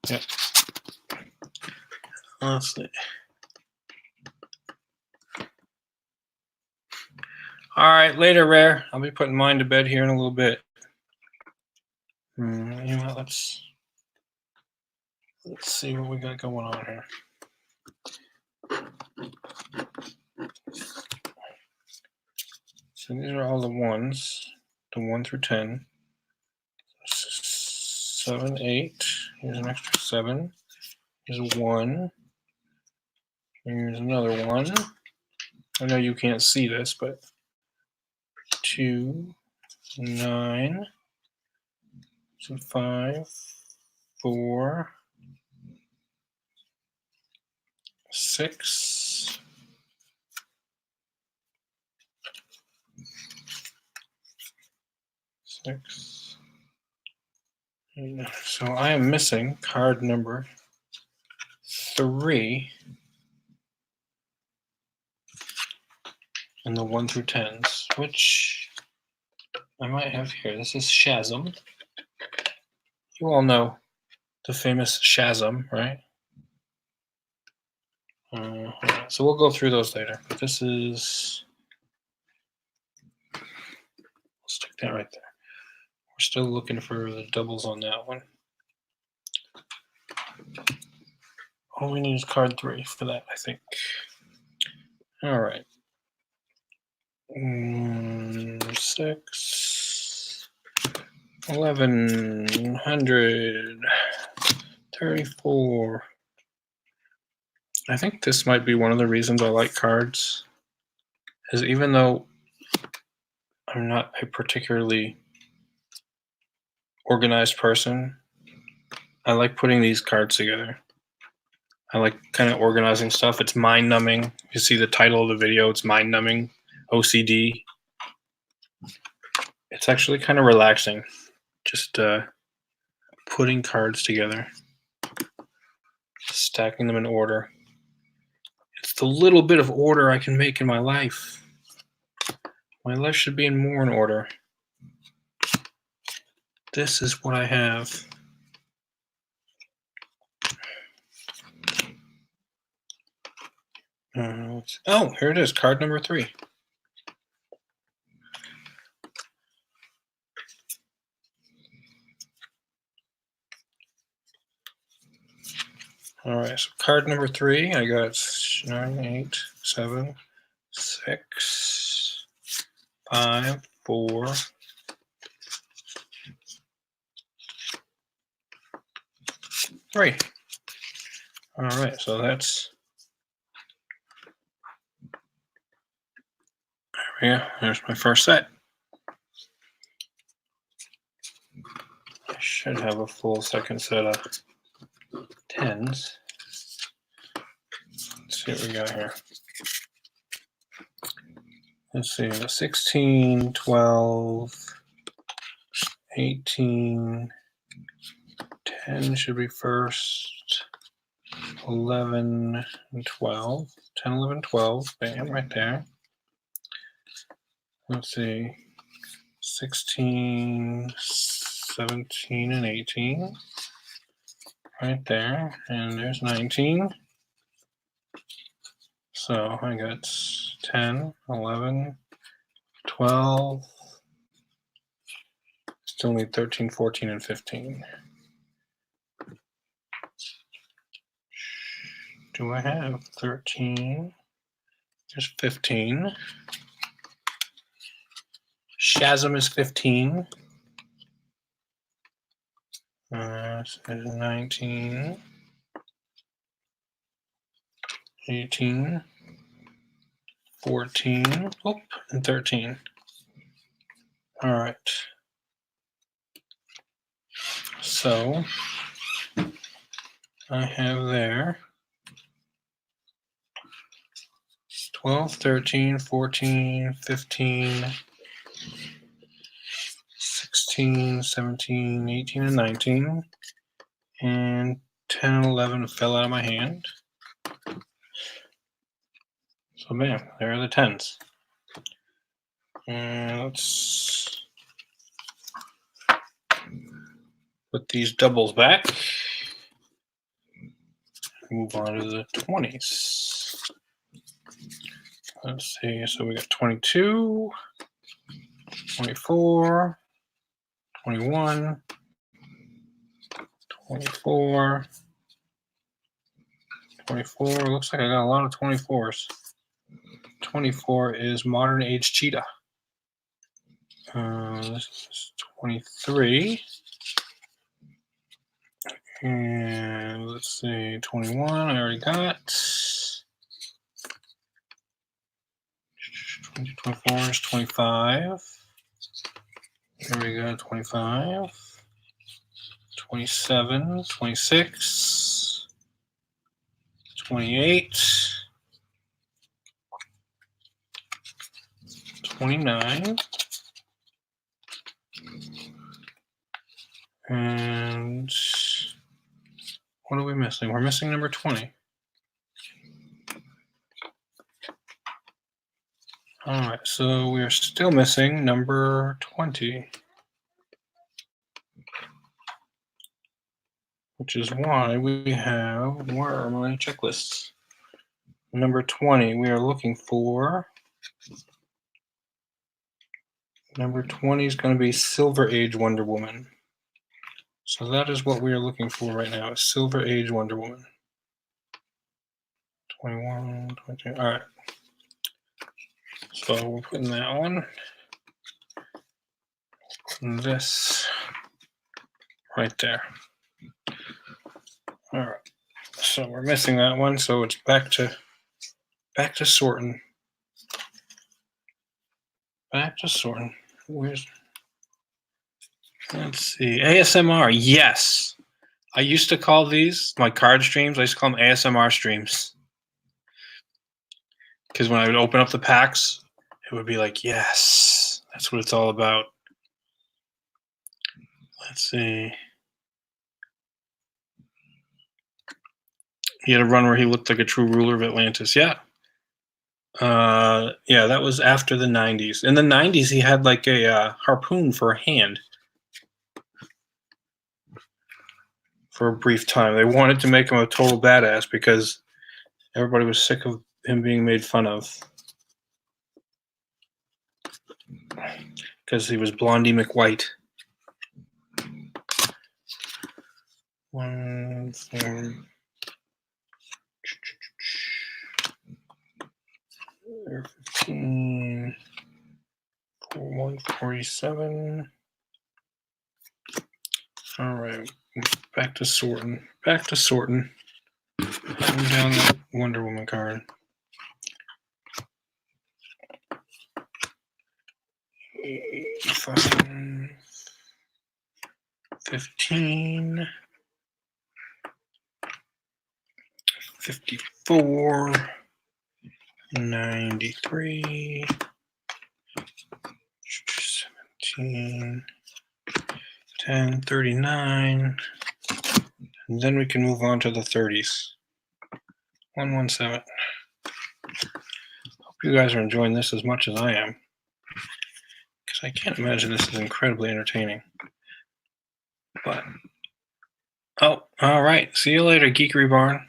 Yep. Let's see. All right, later, Rare. I'll be putting mine to bed here in a little bit. You know what, let's see what we got going on here. So these are all the ones, the 1 through 10. 7, 8. Here's an extra 7. Here's a 1. Here's another 1. I know you can't see this, but 2, 9. So 5, 4, 6, 6. So I am missing card number 3 in the 1 through 10s, which I might have here. This is Shazam. You all know the famous Shazam, right? So we'll go through those later. But this is, we'll stick that right there. We're still looking for the doubles on that one. All we need is card 3 for that, I think. All right. 6, 1100, 34. I think this might be one of the reasons I like cards, is even though I'm not a particularly organized person, I like putting these cards together. I like kind of organizing stuff. It's mind-numbing. You see the title of the video, it's mind-numbing, OCD. It's actually kind of relaxing, just putting cards together, stacking them in order. It's the little bit of order I can make in my life. My life should be in more in order. This is what I have. Oh, here it is, card number 3. All right, so card number 3, I got 9, 8, 7, 6, 5, 4, 3. All right, so that's, there we go. There's my first set. I should have a full second set of 10s. Let's see what we got here. Let's see, 16, 12, 18, 10 should be first, 11, and 12. 10, 11, 12, bam, right there. Let's see, 16, 17, and 18, right there. And there's 19. So I got 10, 11, 12, still need 13, 14, and 15. Do I have 13? There's 15. Shazam is 15. There's 19. 18. 14. Oh, and 13. All right. So I have there 12, 13, 14, 15, 16, 17, 18, and 19. And 10 and 11 fell out of my hand. So bam, there are the 10s. And let's put these doubles back. Move on to the 20s. Let's see, so we got 22, 24, 21, 24, 24. Looks like I got a lot of 24s. 24 is Modern Age Cheetah. This is 23. And let's see, 21 I already got. 24 is 25. There we go, 25. 27, 26, 28, 29, and what are we missing? We're missing number 20. All right, so we are still missing number 20, which is why we have, where are my checklists? Number 20, we are looking for, number 20 is going to be Silver Age Wonder Woman. So that is what we are looking for right now, Silver Age Wonder Woman. 21, 22, all right. So we're putting that on. And this right there. All right. So we're missing that one, so it's back to sorting. Back to sorting. Let's see. ASMR. Yes. I used to call these my card streams. I used to call them ASMR streams. Because when I would open up the packs, it would be like, yes, that's what it's all about. Let's see. He had a run where he looked like a true ruler of Atlantis. Yeah. Yeah, that was after the 90s. In the 90s, he had like a harpoon for a hand. For a brief time. They wanted to make him a total badass because everybody was sick of him being made fun of. Because he was Blondie McWhite. 1, 4, 15, 147. All right, back to sorting. Back to sorting. Putting down that Wonder Woman card. 5, 15, 54, 93, 17, 10, 39, and then we can move on to the 30s. 117. Hope you guys are enjoying this as much as I am, because I can't imagine this is incredibly entertaining. But, oh, all right. See you later, Geekery Barn.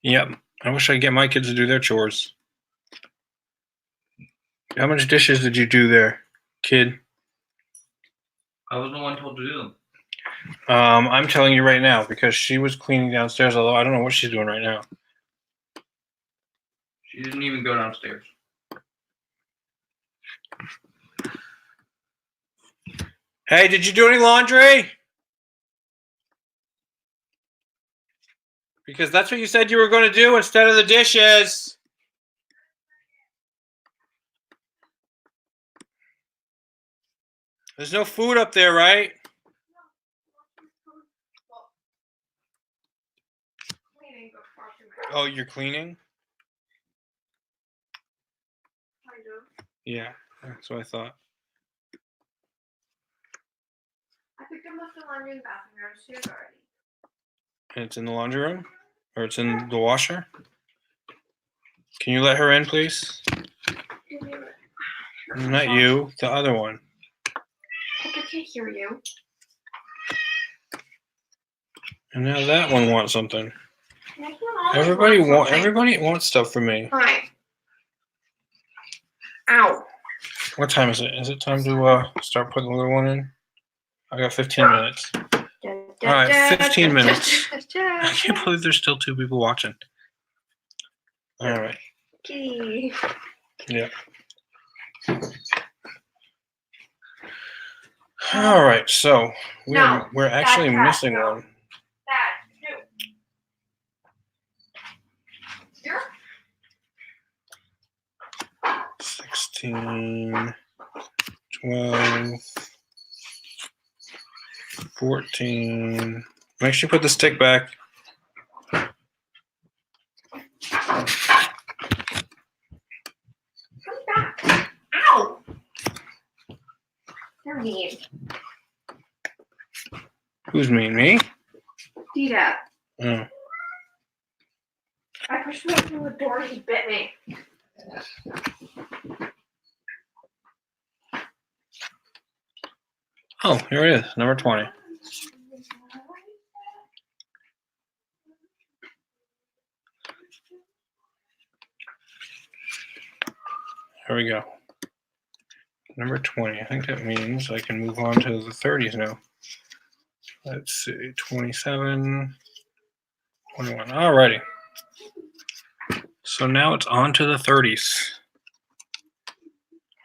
Yep, I wish I could get my kids to do their chores. How much dishes did you do there, kid? I was the one told to do them. I'm telling you right now because she was cleaning downstairs, although I don't know what she's doing right now. She didn't even go downstairs. Hey, did you do any laundry? Because that's what you said you were going to do instead of the dishes. There's no food up there, right? Cleaning before she Oh, you're cleaning? kind of. Yeah, that's what I thought. I picked up the laundry in the bathroom. There was shoes already. And it's in the laundry room? Or it's in the washer? Can you let her in, please? Not you, the other one. I can't hear you. And now that one wants something. I can't always want something. Everybody wants stuff from me. Hi. Ow. What time is it? Is it time to start putting the little one in? I got 15 minutes. All right, 15 minutes. I can't believe there's still 2 people watching. All right. Kitty. Yeah. All right, so we're actually missing one. Dad, no. Here? 16, 12, 14. Make sure you put the stick back. Come back. Ow. You're mean. Who's mean, me? Dita. Oh. I pushed him through the door. He bit me. Oh, here it is, number 20. Here we go. Number 20. I think that means I can move on to the 30s now. Let's see, 27, 21. Alrighty. So now it's on to the 30s.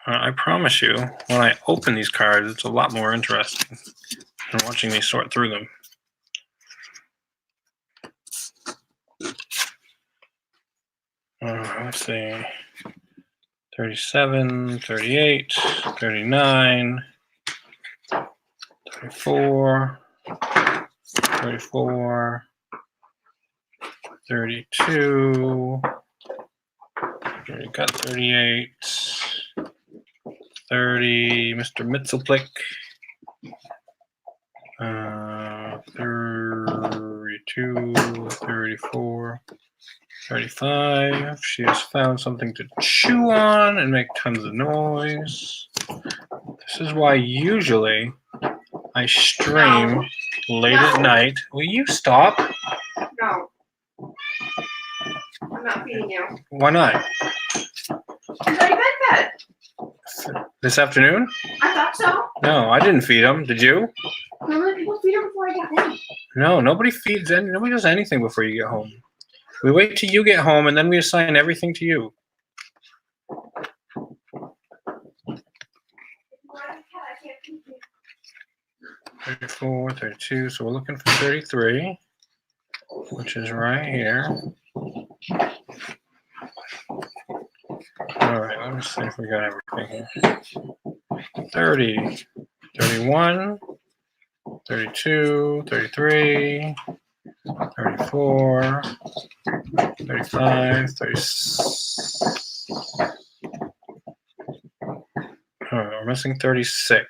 I promise you, when I open these cards, it's a lot more interesting than watching me sort through them. Let's see. 37, 38, 39, 34, 34, 32, we got 38, 30, Mr. Mitzelplick, 32, 34, 35. She has found something to chew on and make tons of noise. This is why usually I stream late at night. Will you stop? No. I'm not feeding you. Why not? He's already been fed. This afternoon? I thought so. No, I didn't feed him. Did you? Normally people feed him before I get home. No, nobody feeds. Nobody does anything before you get home. We wait till you get home and then we assign everything to you. 34, 32. So we're looking for 33, which is right here. All right, let me see if we got everything here. 30, 31, 32, 33, 34, 35, 36. Oh, we're missing 36.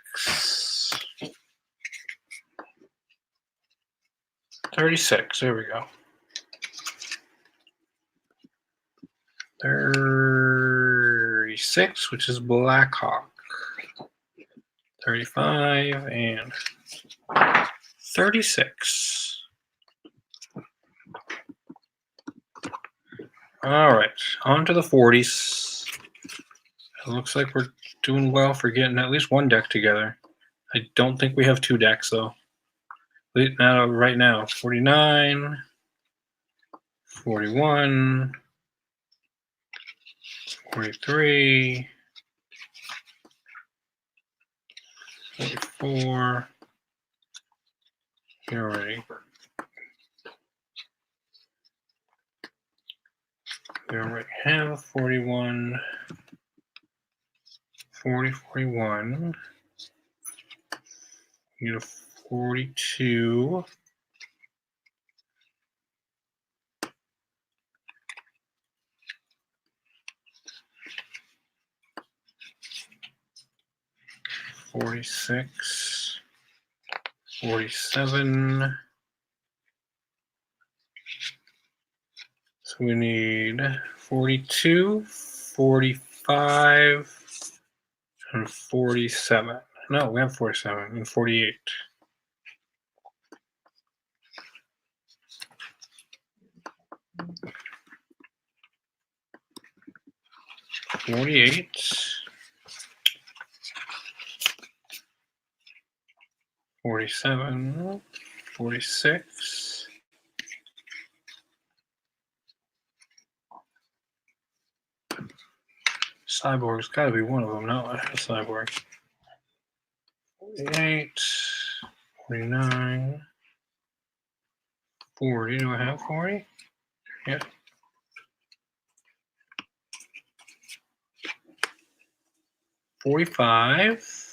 36, there we go. 36, which is Black Hawk. 35 and 36. All right, on to the 40s. It looks like we're doing well for getting at least one deck together. I don't think we have 2 decks, though. Right now, 49, 41, 43, 44. Here already. We already have 41, 40, 41. We need a 42. $46, $47. So we need 42, 45, and 47. No, we have 47 and 48. $48, 47, 46. Cyborg's got to be one of them. No, a cyborg. 48, 49, 40. Do I have 40? Yeah. 45.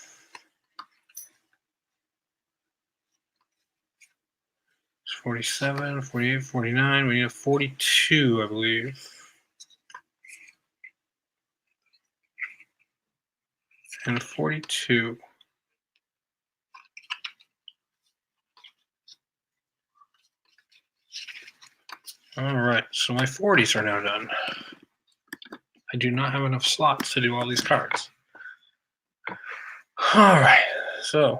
47, 48, 49. We need a 42, I believe. And 42. All right, so my 40s are now done. I do not have enough slots to do all these cards. All right, so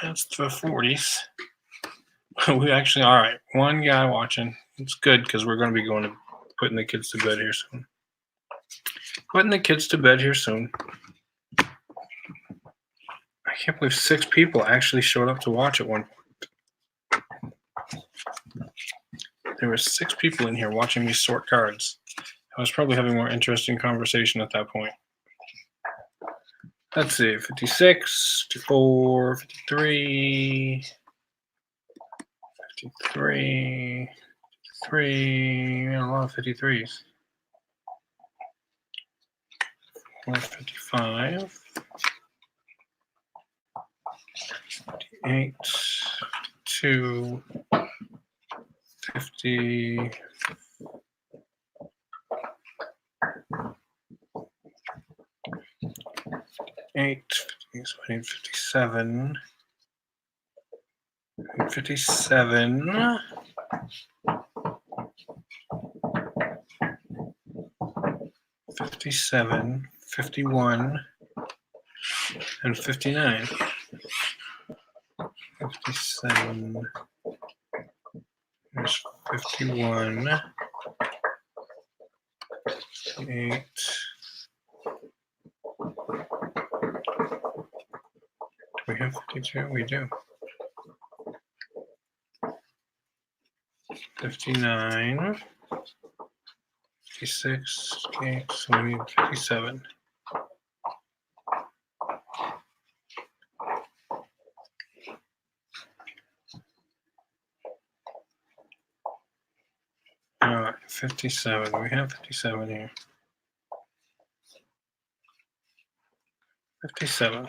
that's the 40s. We actually, all right, one guy watching. It's good because we're going to be going to putting the kids to bed here soon. Putting the kids to bed here soon. I can't believe 6 people actually showed up to watch at one point. There were 6 people in here watching me sort cards. I was probably having a more interesting conversation at that point. Let's see, 56, 54, 53, 53, 53, a lot of 53s. 55, 58, 2, 50, 8, 57, 57, 57, 51, and 59. 57, there's 51, 58, do we have 52? We do. 59, 56, okay, so we need 57. All right, 57. We have 57 here. 57.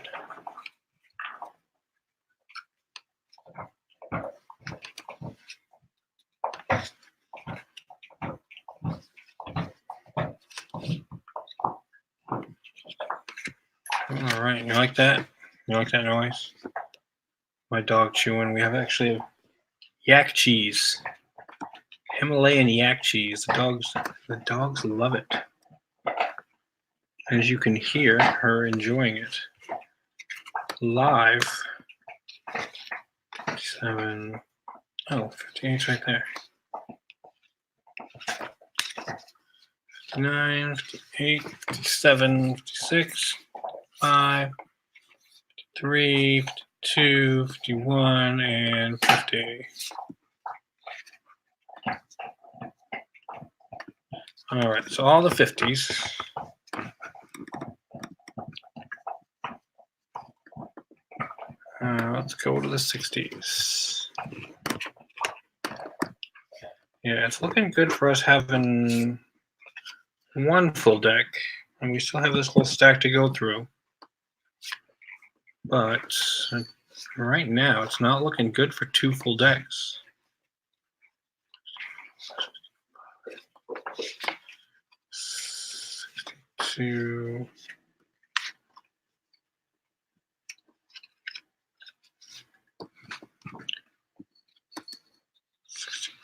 All right, you like that? You like that noise? My dog chewing. We have actually yak cheese. Himalayan yak cheese. The dogs love it. As you can hear her enjoying it. Live. 57. Oh, 58's right there. 59, 58, 57, 56, 5, 53, 52, 51, and 50. All right, so all the 50s. Let's go to the 60s. Yeah, it's looking good for us having one full deck, and we still have this whole stack to go through. But Right now, it's not looking good for 2 full decks. Two.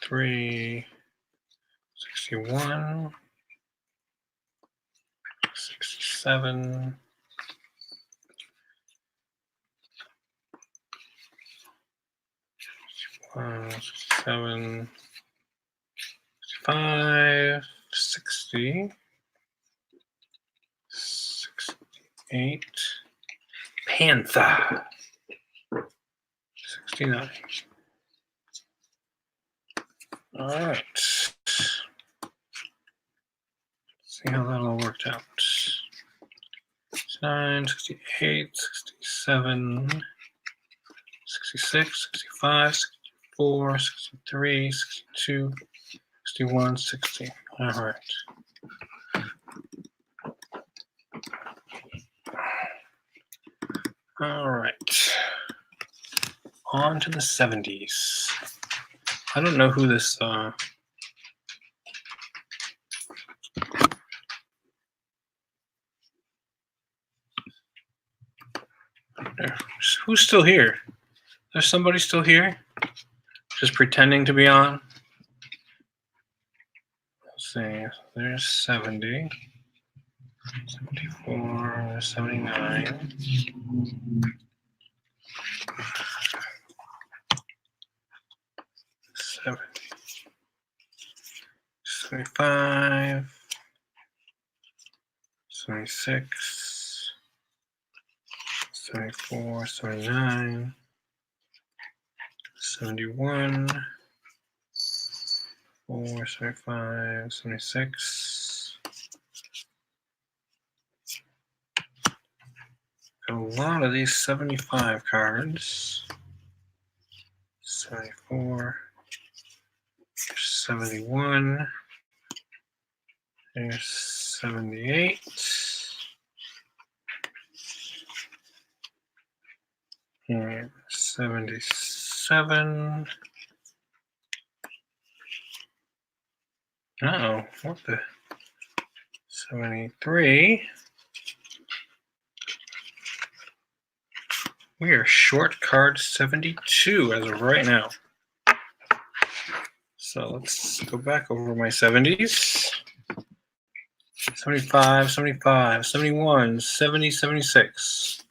Three, 61, 67, 67, 65, 60, 68, Panther, 69. All right. See how that all worked out. 69, 68, 67, 66, 65, 64, 63, 62, 61, 60. All right. All right. On to the 70s. I don't know who this who's still here? There's somebody still here? Just pretending to be on? Let's see. There's 70. 74, 79. 70. 75. 76. 74, 79. 71. 4, 75, 76. A lot of these 75 cards. 74. 71. There's 78. And 77. Uh-oh, what the? 73. We are short card 72 as of right now. So let's go back over my 70s. 75, 75, 71, 70, 76.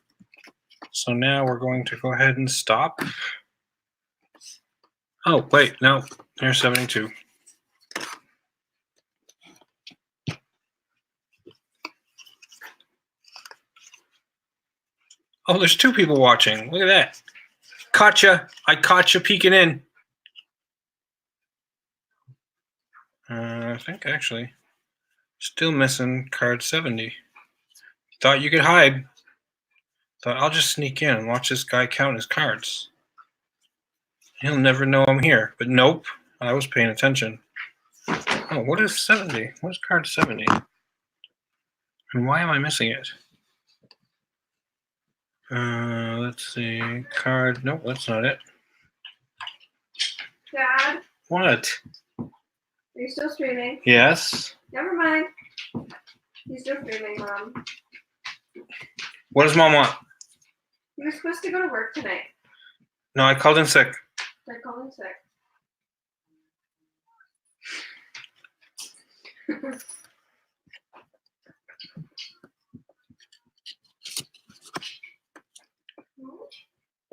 So now we're going to go ahead and stop. Oh, wait, no, there's 72. Oh, there's 2 people watching. Look at that. Caught ya. I caught you peeking in. I think actually still missing card 70. Thought you could hide. Thought I'll just sneak in and watch this guy count his cards. He'll never know I'm here. But nope, I was paying attention. Oh, what is 70? What is card 70? And why am I missing it? Let's see. Card. Nope, that's not it. Dad, What? are you still streaming? Yes. Never mind. He's still streaming, Mom. What does Mom want? You were supposed to go to work tonight. No, I called in sick. I called him sick.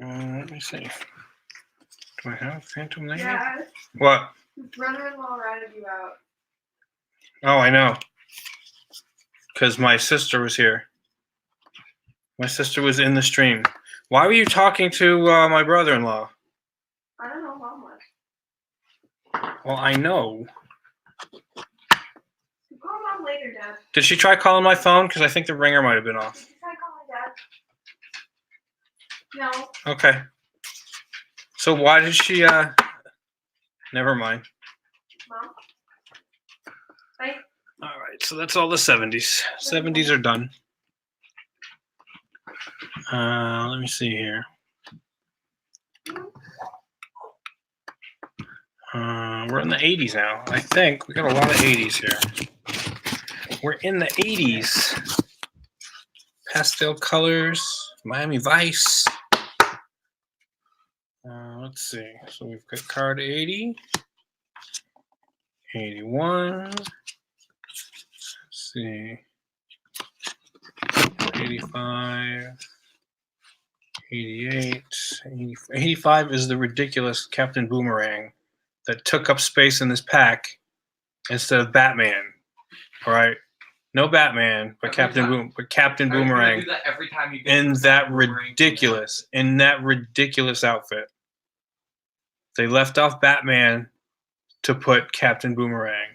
Let me see. Do I have Phantom Lady? Yeah, What? his brother-in-law ratted you out. Oh, I know. Because my sister was here. My sister was in the stream. Why were you talking to my brother-in-law? I don't know, Mom was. Well, I know. Call Mom later, Dad. Did she try calling my phone? Because I think the ringer might have been off. Did you try calling Dad? No. Okay. So why did she, never mind. Mom? Bye. All right, so that's all the 70s. 70s are done. Let me see here. We're in the 80s now. I think we got a lot of 80s here. We're in the 80s. Pastel colors, Miami Vice. Let's see. So we've got card 80, 81. Let's see. 85, 88, 85 is the ridiculous Captain Boomerang that took up space in this pack instead of Batman. All right. No Batman, but Captain Boomerang. Do that every time you in that ridiculous outfit. They left off Batman to put Captain Boomerang.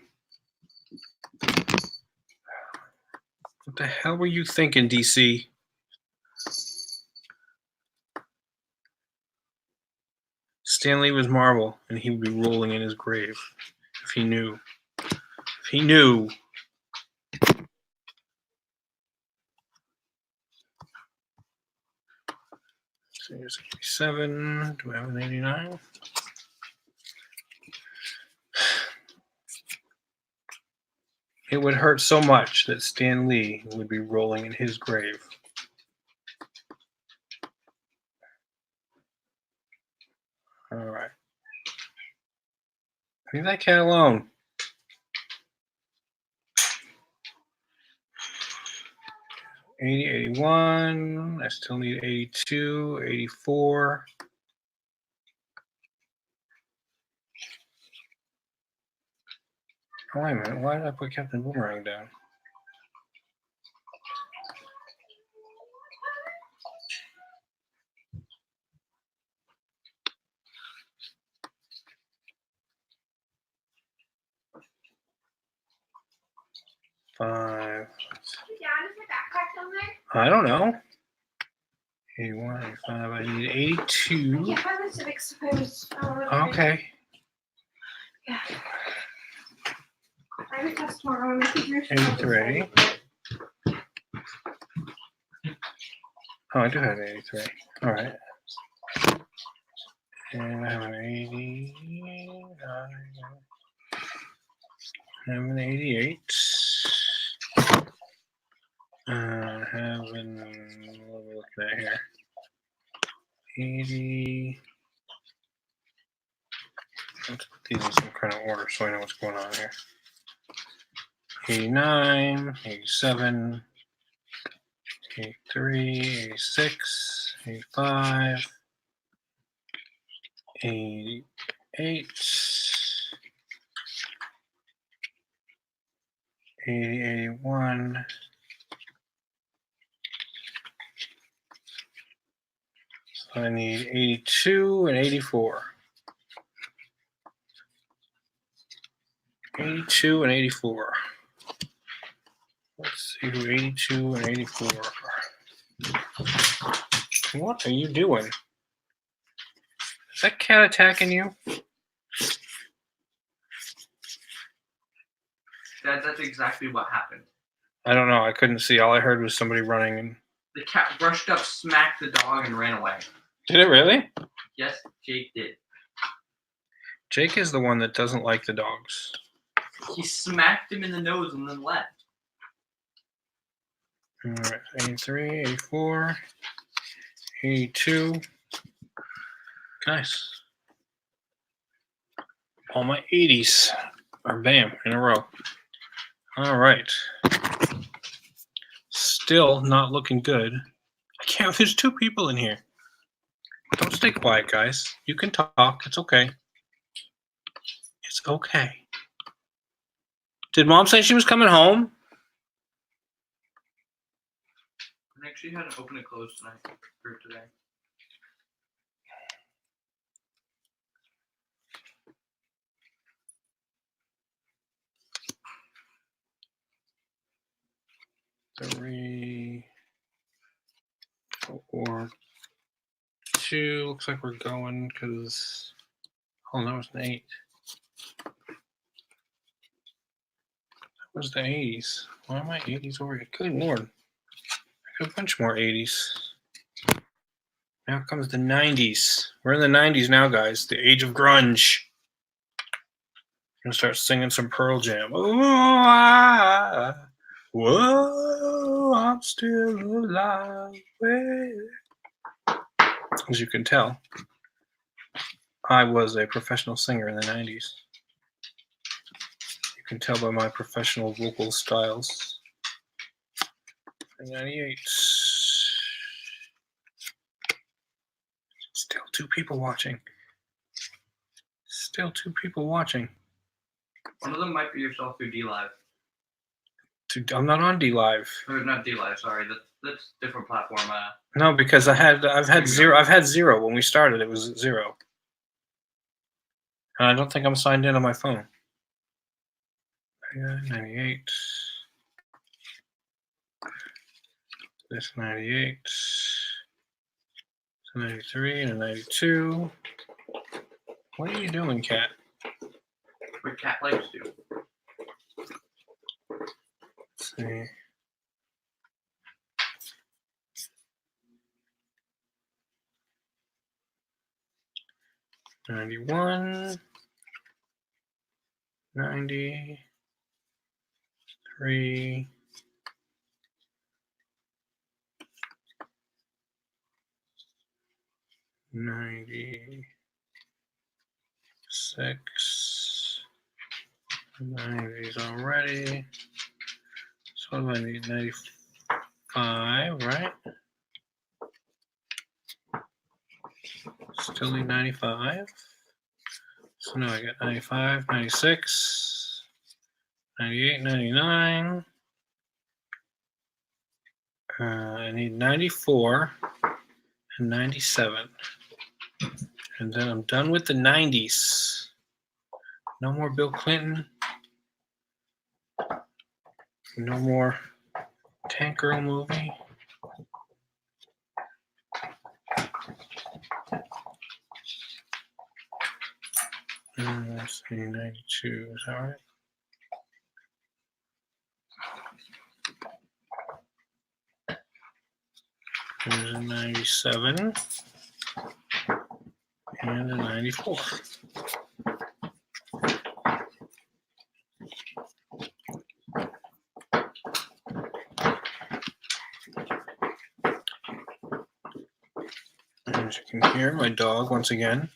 What the hell were you thinking, DC? Stan Lee was Marvel, and he would be rolling in his grave if he knew. If he knew. So here's 87. Do we have an 89? It would hurt so much that Stan Lee would be rolling in his grave. All right. Leave that cat alone. '80, '81. I still need 82, 84. Oh, wait a minute. Why did I put Captain Boomerang down? Five. I don't know. 81, 85. I need 82. Yeah, I was exposed. Okay. Yeah. I would test tomorrow. 83. Oh, I do have 83. All right. And I have an 89. I have an 88. I have an, what are we looking at here? 80. Let's put these in some kind of order so I know what's going on here. 89, 87, 83, 86, 85, 88, 80, 81. So I need 82 and 84. 82 and 84. Let's see who 82 and 84 are. What are you doing? Is that cat attacking you? That's exactly what happened. I don't know. I couldn't see. All I heard was somebody running. And the cat rushed up, smacked the dog, and ran away. Did it really? Yes, Jake did. Jake is the one that doesn't like the dogs. He smacked him in the nose and then left. All right, 83, 84, 82. Nice. All my 80s are bam in a row. All right. Still not looking good. I can't. There's two people in here. Don't stay quiet, guys. You can talk. It's okay. It's okay. Did Mom say she was coming home? I think she had an open and close tonight or today. Three, 4, 2. Looks like we're going because. Oh, no, it's an 8. That was the 80s. Why are my 80s over here? Good Lord. I got a bunch more 80s. Now comes the 90s. We're in the 90s now, guys. The age of grunge. gonna start singing some Pearl Jam. Whoa, I'm still alive. As you can tell, I was a professional singer in the 90s. You can tell by my professional vocal styles. 98. Still 2 people watching. Still 2 people watching. One of them might be yourself through DLive. I'm not on DLive. Or not DLive, sorry. That's a different platform. No, because I've had 0. I've had 0 when we started. It was 0. And I don't think I'm signed in on my phone. 98. This 98. 93 and a 92. What are you doing, Cat? What cat likes to. Let's see. $91, 93, 96, 90s already. So what do I need? 95, right? Still need 95. So now I got 95, 96, 98, 99. I need 94 and 97. And then I'm done with the 90s. No more Bill Clinton. No more Tank Girl movie. Let's see, 92, is that right? There's a 97 and a 94. As you can hear, my dog, once again,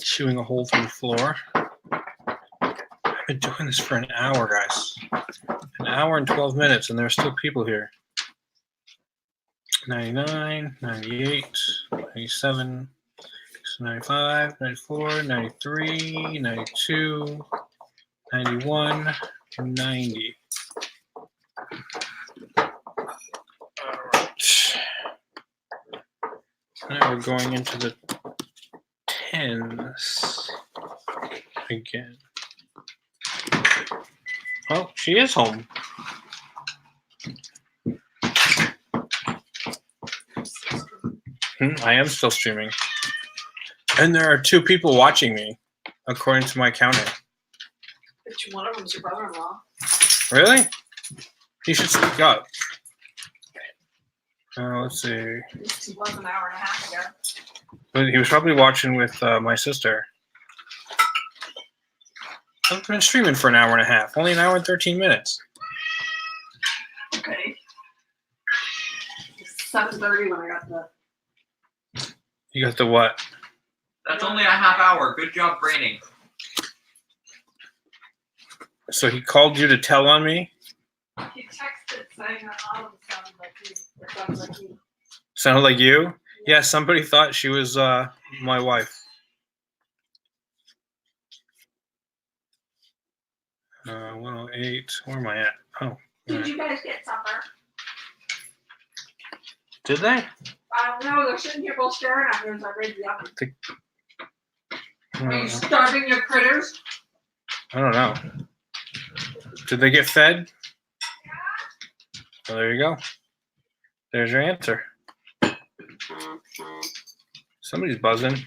chewing a hole through the floor. I've been doing this for an hour, guys. An hour and 12 minutes, and there are still people here. 99, 98, 97, 95, 94, 93, 92, 91, 90. All right. Now we're going into the 10s again. Oh, she is home. I am still streaming. And there are 2 people watching me, according to my counter. Which one of them's your brother-in-law? Really? He should speak up. Let's see. This was an hour and a half ago. But he was probably watching with my sister. I've been streaming for an hour and a half. Only an hour and 13 minutes. Okay. It's 7:30 when I got the. You got the what? That's only a half hour. Good job braining. So he called you to tell on me? He texted saying that Autumn sounded like you. It sounds like you. Sounded like you? Yeah, somebody thought she was my wife. 108. Where am I at? Oh. Did you guys get supper? Did they? I don't know. They're sitting here both staring at me as I raise the oven. Are you Uh, starving your critters? I don't know. Did they get fed? Well, there you go. There's your answer. Somebody's buzzing.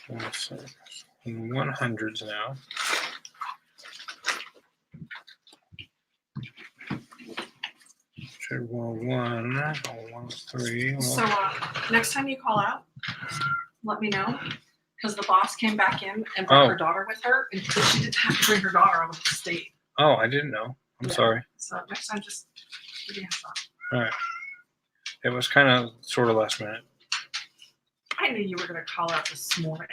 Let's see. In 100s now. Said well, 1, 1, 3. Well, So next time you call out, let me know. Because the boss came back in and brought her daughter with her, and she didn't have to bring her daughter over to the state. oh, I didn't know. I'm sorry. So next time, just give me a heads up. All right. It was kind of sort of last minute. I knew you were going to call out this morning.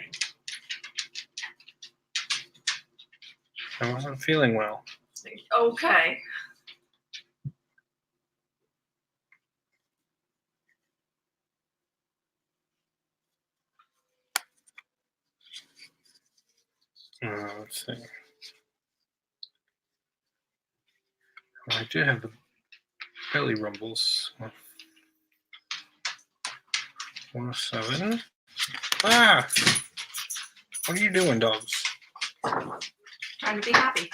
I wasn't feeling well. Okay. Let's see. Well, I did have the belly rumbles. 107. Ah! What are you doing, dogs? Trying to be happy.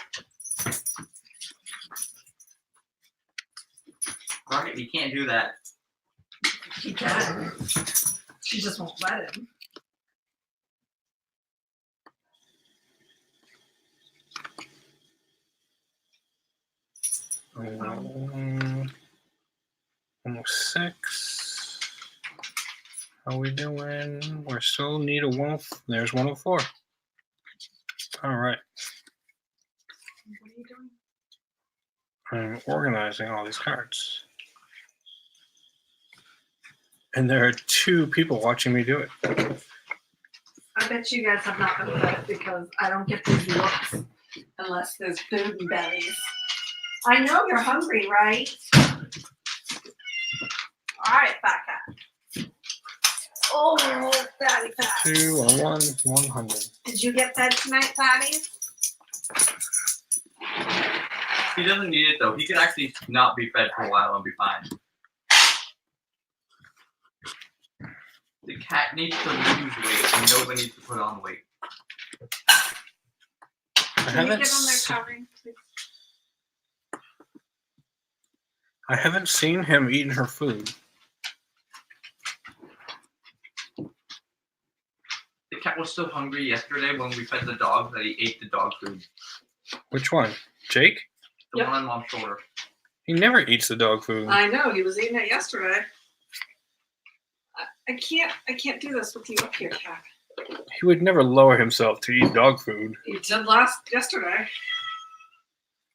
Right, you can't do that. He can. She just won't let him. Almost 6. How we doing? We still need a 1. There's 104. All right. What are you doing? I'm organizing all these cards. And there are 2 people watching me do it. I bet you guys have not been fed because I don't get these looks unless there's food and bellies. I know you're hungry, right? All right, fat cat. Oh, fatty fat. 2 on 1, 100. Did you get fed tonight, fatties? He doesn't need it though. He can actually not be fed for a while and be fine. The cat needs to lose weight, and nobody needs to put on weight. Can you give them their covering, please? I haven't seen him eating her food. The cat was so hungry yesterday when we fed the dog that he ate the dog food. Which one? Jake? The one on Mom's shoulder. He never eats the dog food. I know, he was eating it yesterday. I can't do this with you up here, cat. He would never lower himself to eat dog food. He did yesterday.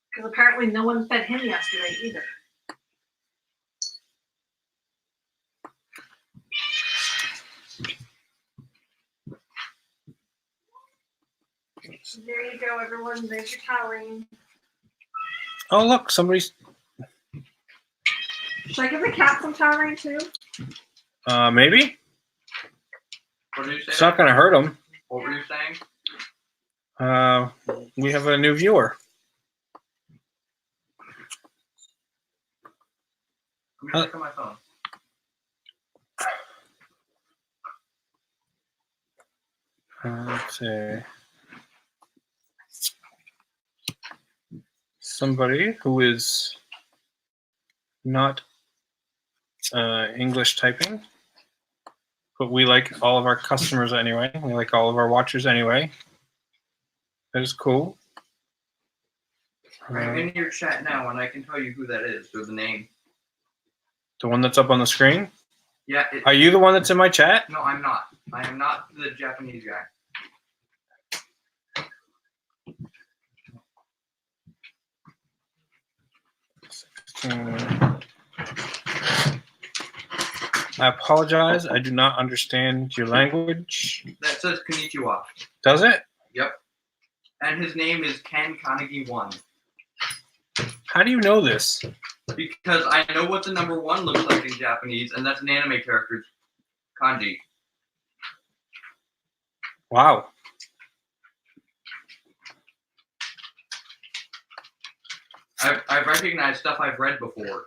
Because apparently no one fed him yesterday either. There you go, everyone. There's your toweling. Oh, look, somebody's... Should I give the cat some toweling too? Maybe? What did you say? It's not going to hurt him. What were you saying? We have a new viewer. Let me check on my phone. Let's see. Somebody who is not English typing, but we like all of our customers anyway. We like all of our watchers anyway. That is cool. I'm in your chat now, and I can tell you who that is, or the name. The one that's up on the screen? Yeah. Are you the one that's in my chat? No, I'm not. I am not the Japanese guy. I apologize. I do not understand your language. That says Konnichiwa. Does it? Yep. And his name is Ken Kanagi1. How do you know this? Because I know what the number 1 looks like in Japanese, and that's an anime character's kanji. Wow. I've recognized stuff I've read before.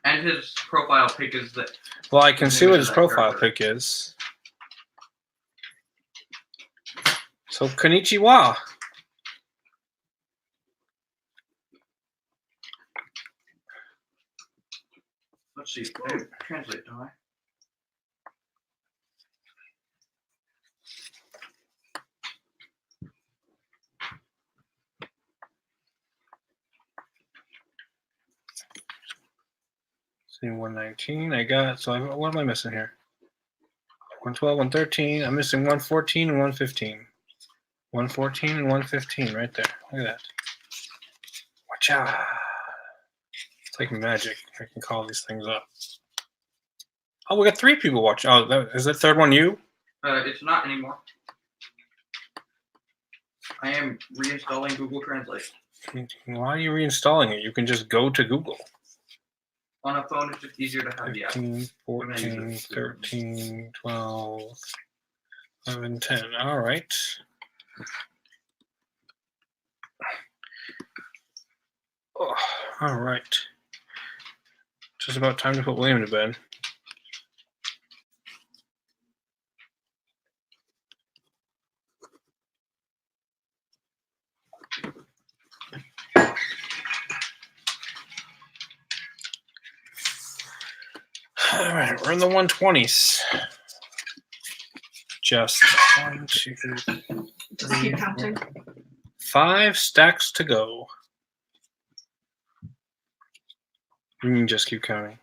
And his profile pic is that. Well, I can see what his profile pic is. So, konnichiwa. Let's see. I translate, don't I? See 119. I got, so what am I missing here? 112, 113. I'm missing 114 and 115. 114 and 115 right there. Look at that. Watch out. It's like magic. I can call these things up. Oh, we got 3 people watching. Oh, is that third one you? It's not anymore. I am reinstalling Google Translate. Why are you reinstalling it? You can just go to Google. On a phone, it's just easier to have the app. 15, 14, 13, 12, 11, 10. All right. Oh, all right. Just about time to put William to bed. All right, we're in the 120s. Just 1, 2, Just keep counting. 5 stacks to go. You can just keep counting.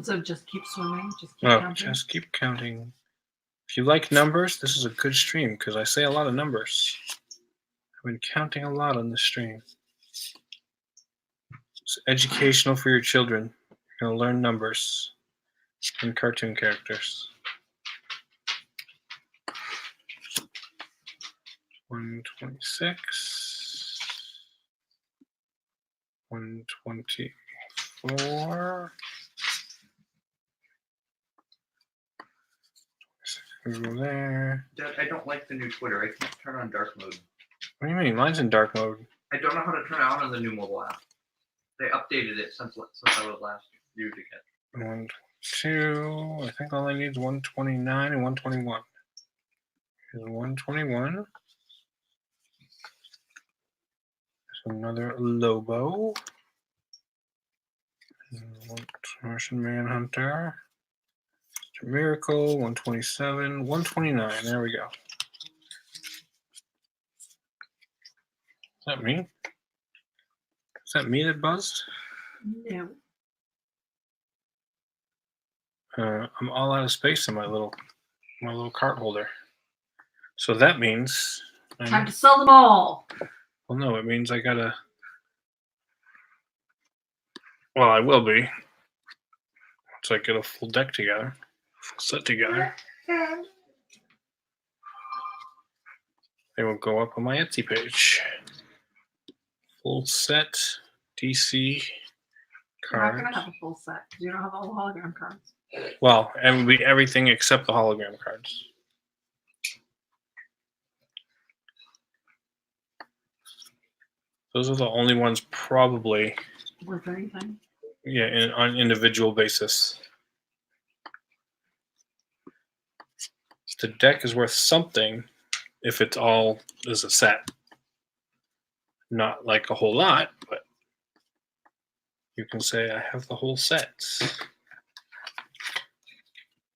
So just keep swimming. Just keep Oh, counting. just keep counting. If you like numbers, this is a good stream because I say a lot of numbers. I've been counting a lot on this stream. It's educational for your children. You're going to learn numbers and cartoon characters. 126. 124. Go there. Dad, I don't like the new Twitter. I can't turn on dark mode. What do you mean? Mine's in dark mode. I don't know how to turn it on the new mobile app. They updated it since I was last using it. 1, 2. I think all I need is 129 and 121. Here's 121. There's another Lobo. Martian Manhunter. Mr. Miracle. 127. 129. There we go. Is that me? Is that me that buzzed? No. I'm all out of space in my little cart holder. So that means Time to sell them all. Well, no, it means I gotta. Well, I will be once I get a full deck together, full set together. They will go up on my Etsy page. Full set DC You're not cards. gonna have a full set because you don't have all the hologram cards. Well, it will be everything except the hologram cards. Those are the only ones probably, Worth anything? yeah, on an individual basis. The deck is worth something if it's all as a set. Not like a whole lot, but you can say I have the whole set.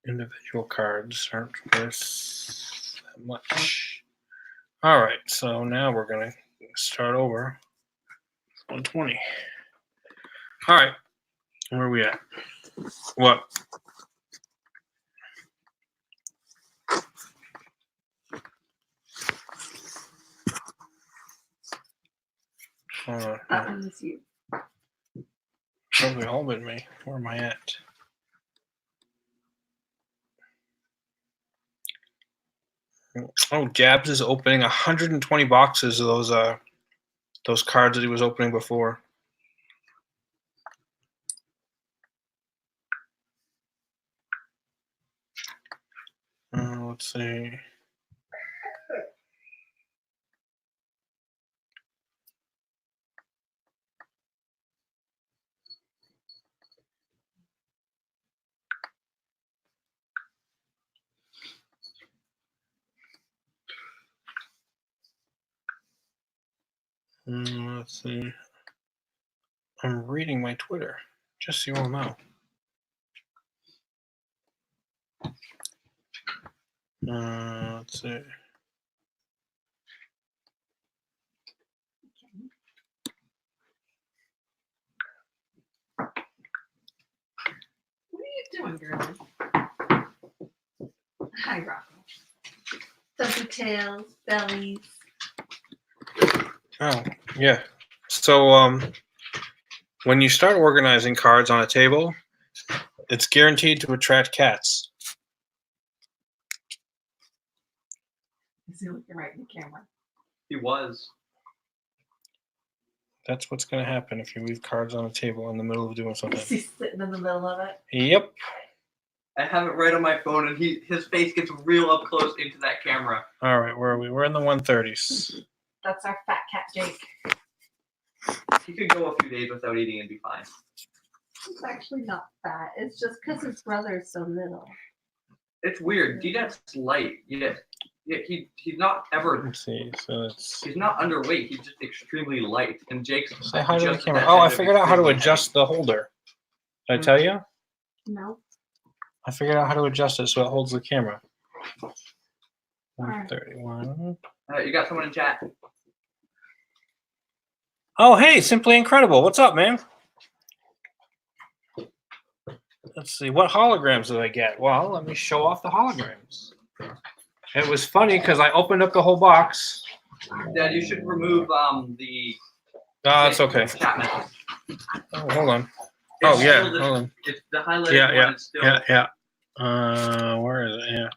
Individual cards aren't worth that much. All right, so now we're gonna start over. 120. All right, where are we at? What? That one is you. Probably all but me. Where am I at? Oh, Jabs is opening 120 boxes of those cards that he was opening before. Let's see. Let's see. I'm reading my Twitter, just so you all know. Let's see. Doing girly. Hi, Rocco. Fuzzy tails, bellies. Oh, yeah. So, when you start organizing cards on a table, it's guaranteed to attract cats. Is he looking right in the camera? He was. That's what's going to happen if you leave cards on a table in the middle of doing something. Is he sitting in the middle of it? Yep. I have it right on my phone, and his face gets real up close into that camera. All right, where are we? We're in the 130s. That's our fat cat Jake. He could go a few days without eating and be fine. He's actually not fat. It's just because his brother's so little. It's weird. D-Dad's light. Yeah, he's not ever. Let's see. So it's. He's not underweight. He's just extremely light. And Jake's. Say hi to the just camera. that Oh, I end of figured out how to extremely adjust the holder. Did I tell you? No. I figured out how to adjust it so it holds the camera. Alright. 131. heavy. You got someone in chat. Oh, hey, Simply Incredible. What's up, man? Let's see. What holograms did I get? Well, let me show off the holograms. It was funny because I opened up the whole box. Dad, you should remove the. No, it's okay. Chat message. Oh, hold on. It's Oh, yeah. still the- Hold on. It's the highlighted Yeah, one. It's still. Yeah. Where is it? Yeah.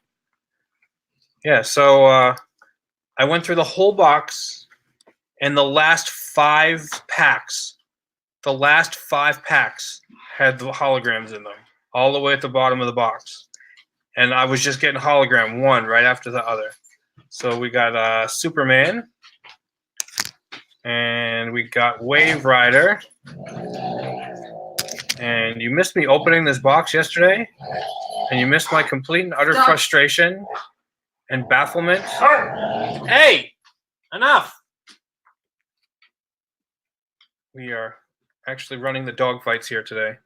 Yeah, so I went through the whole box and the last 5 packs. The last 5 packs had the holograms in them, all the way at the bottom of the box. And I was just getting hologram one right after the other. So we got Superman. And we got Wave Rider. And you missed me opening this box yesterday. And you missed my complete and utter frustration and bafflement. Hey! Enough! We are actually running the dog fights here today.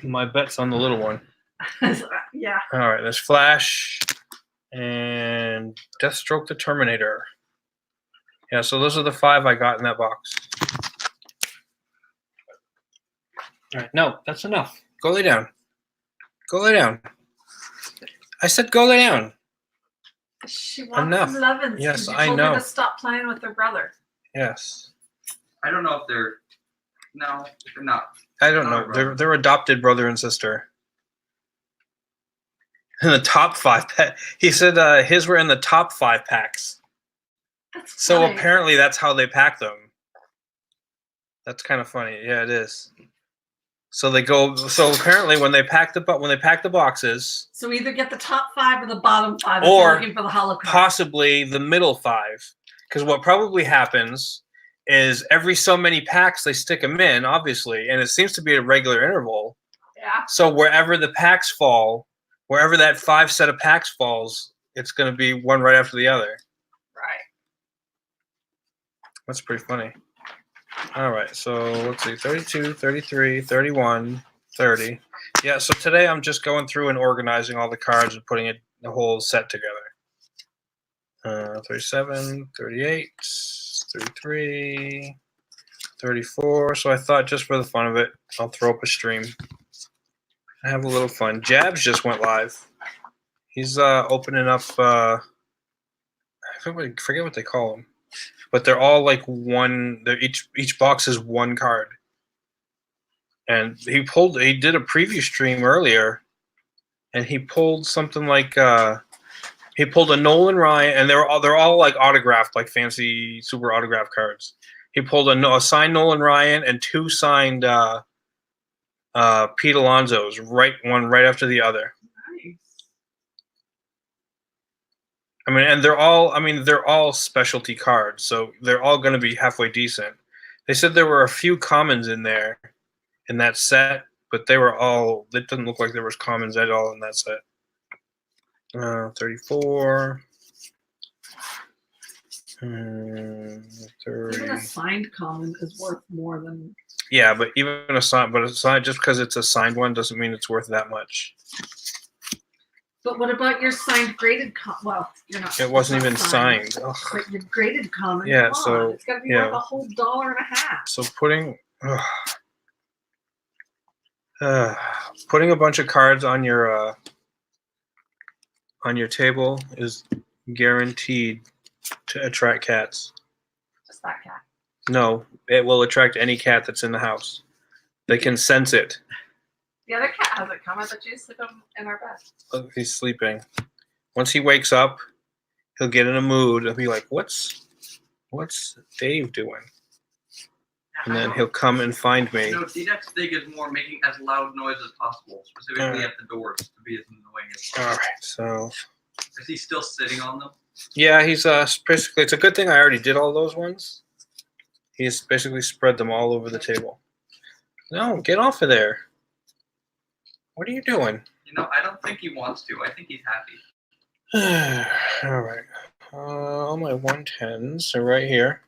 My bet's on the little one. Yeah. All right, there's Flash and Deathstroke the Terminator. Yeah, so those are the 5 I got in that box. All right, no, that's enough. Go lay down. Go lay down. I said go lay down. She wants Enough. some lovin's. Yes, You I told know. her to stop playing with her brother. Yes. I don't know if they're. No, they're not. I don't know. They're adopted brother and sister. In the top 5 he said his were in the top 5 packs. That's So funny. apparently that's how they pack them. That's kind of funny. Yeah, it is. So they go. So apparently when they pack the boxes, So either get the top 5 or the bottom 5 if Or you're looking for the holocron. possibly the middle 5, because what probably happens is every so many packs they stick them in, obviously, and it seems to be a regular interval. Yeah. So wherever the packs fall, wherever that 5 set of packs falls, it's going to be one right after the other. Right. That's pretty funny. All right, so let's see, 32, 33, 31, 30. Yeah, so today I'm just going through and organizing all the cards and putting the whole set together. 37, 38, 33, 34. So I thought just for the fun of it, I'll throw up a stream. Have a little fun. Jabs just went live. He's opening up, I forget what they call them. But they're all like one. Each box is one card. And he did a preview stream earlier, and he pulled something like he pulled a Nolan Ryan, and they're all like autographed, like fancy super autographed cards. He pulled a signed Nolan Ryan and 2 signed Pete Alonso's, one right after the other. Nice. They're all specialty cards, so they're all going to be halfway decent. They said there were a few commons in there in that set, but it didn't look like there was commons at all in that set. 34. 30. Even a signed common is worth more than. Yeah, but even a signed just because it's a signed one doesn't mean it's worth that much. But what about your signed graded well, you're not. It wasn't even signed. Ugh. But your graded common. Yeah, come on, so, it's got to be yeah. worth a whole $1.50. So putting. Putting a bunch of cards on your table is guaranteed to attract cats. Just that cat. No, it will attract any cat that's in the house. They can sense it. The other cat hasn't come. I bet you sleep in our bed. Look, he's sleeping. Once he wakes up, he'll get in a mood. He'll be like, "What's Dave doing?" And then he'll come and find me. No, D-Deck's thing is more making as loud noise as possible, specifically at the doors, to be as annoying as possible. All right, so Is he still sitting on them? yeah, he's basically. It's a good thing I already did all those ones. He's basically spread them all over the table. No, get off of there. What are you doing? You know, I don't think he wants to. I think he's happy. All right. All my 110s are right here.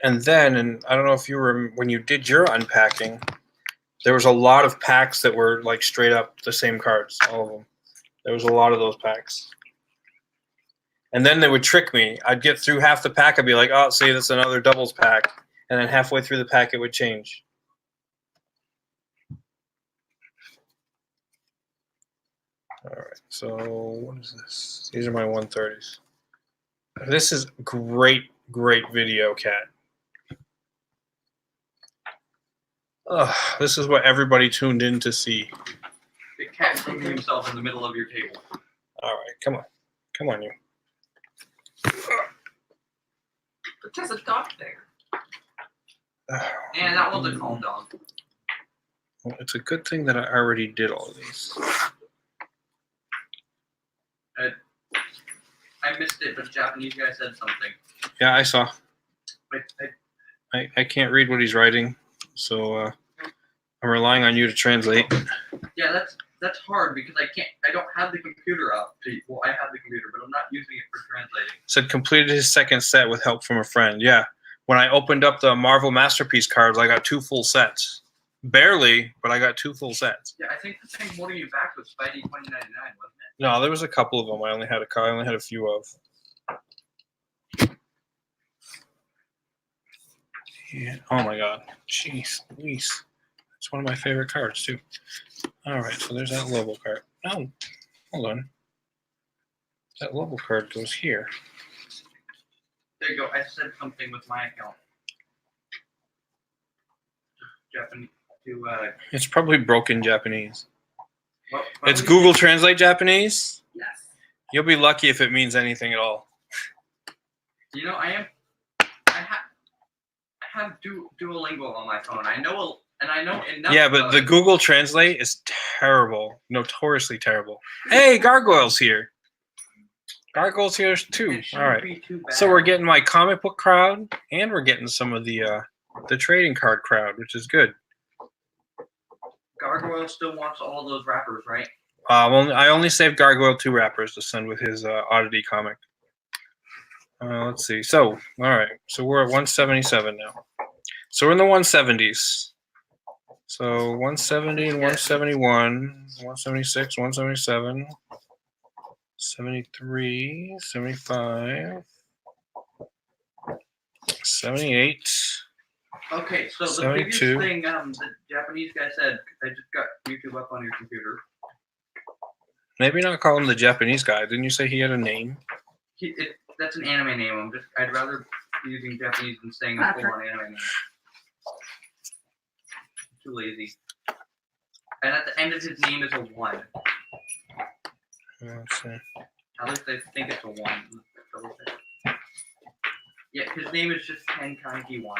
And then, and I don't know if you were, when you did your unpacking, there was a lot of packs that were like straight up the same cards, all of them. There was a lot of those packs. And then they would trick me. I'd get through half the pack. I'd be like, oh, see, that's another doubles pack. And then halfway through the pack, it would change. All right, so what is this? These are my 130s. This is great, great video, Cat. This is what everybody tuned in to see. The cat grooming himself in the middle of your table. All right, come on. Come on, you. But there's a dog there. And that was a calm dog. Well, it's a good thing that I already did all of these. I missed it, but the Japanese guy said something. Yeah, I saw. I I can't read what he's writing, so I'm relying on you to translate. yeah, that's hard because I don't have the computer up. Well, I have the computer, but I'm not using it for translating. Said completed his second set with help from a friend. Yeah. When I opened up the Marvel Masterpiece cards, I got 2 full sets. Barely, but I got 2 full sets. Yeah, I think the thing holding you back was Spidey 2099, wasn't it? No, there was a couple of them. I only had a few of. Yeah. Oh my God. Jeez, Luis. It's one of my favorite cards too. All right, so there's that Lobo card. No, hold on. That Lobo card goes here. There you go. I said something with my account. Japanese to It's probably broken Japanese. what It's was Google it? Translate Japanese. Yes. You'll be lucky if it means anything at all. You know, I have Duolingo on my phone. I know enough. Yeah, but about the it. Google Translate is terrible, notoriously terrible. Hey, Gargoyle's here. Gargoyle's here too. It All shouldn't right. be too bad. So we're getting my comic book crowd, and we're getting some of the trading card crowd, which is good. Gargoyle still wants all those wrappers, right? I only saved Gargoyle 2 wrappers to send with his Oddity comic. Let's see. So, all right. So we're at 177 now. So we're in the 170s. So 170 and 171, 176, 177, 73, 75, 78. Okay, so the 72. biggest thing the Japanese guy said, I just got YouTube up on your computer. Maybe not call him the Japanese guy. Didn't you say he had a name? That's an anime name. I'd rather be using Japanese than saying a full-on anime name. Too lazy. And at the end of his name is a 1. Let's see. At least I think it's a 1. Double check. Yeah, his name is just Ken Kaneki 1.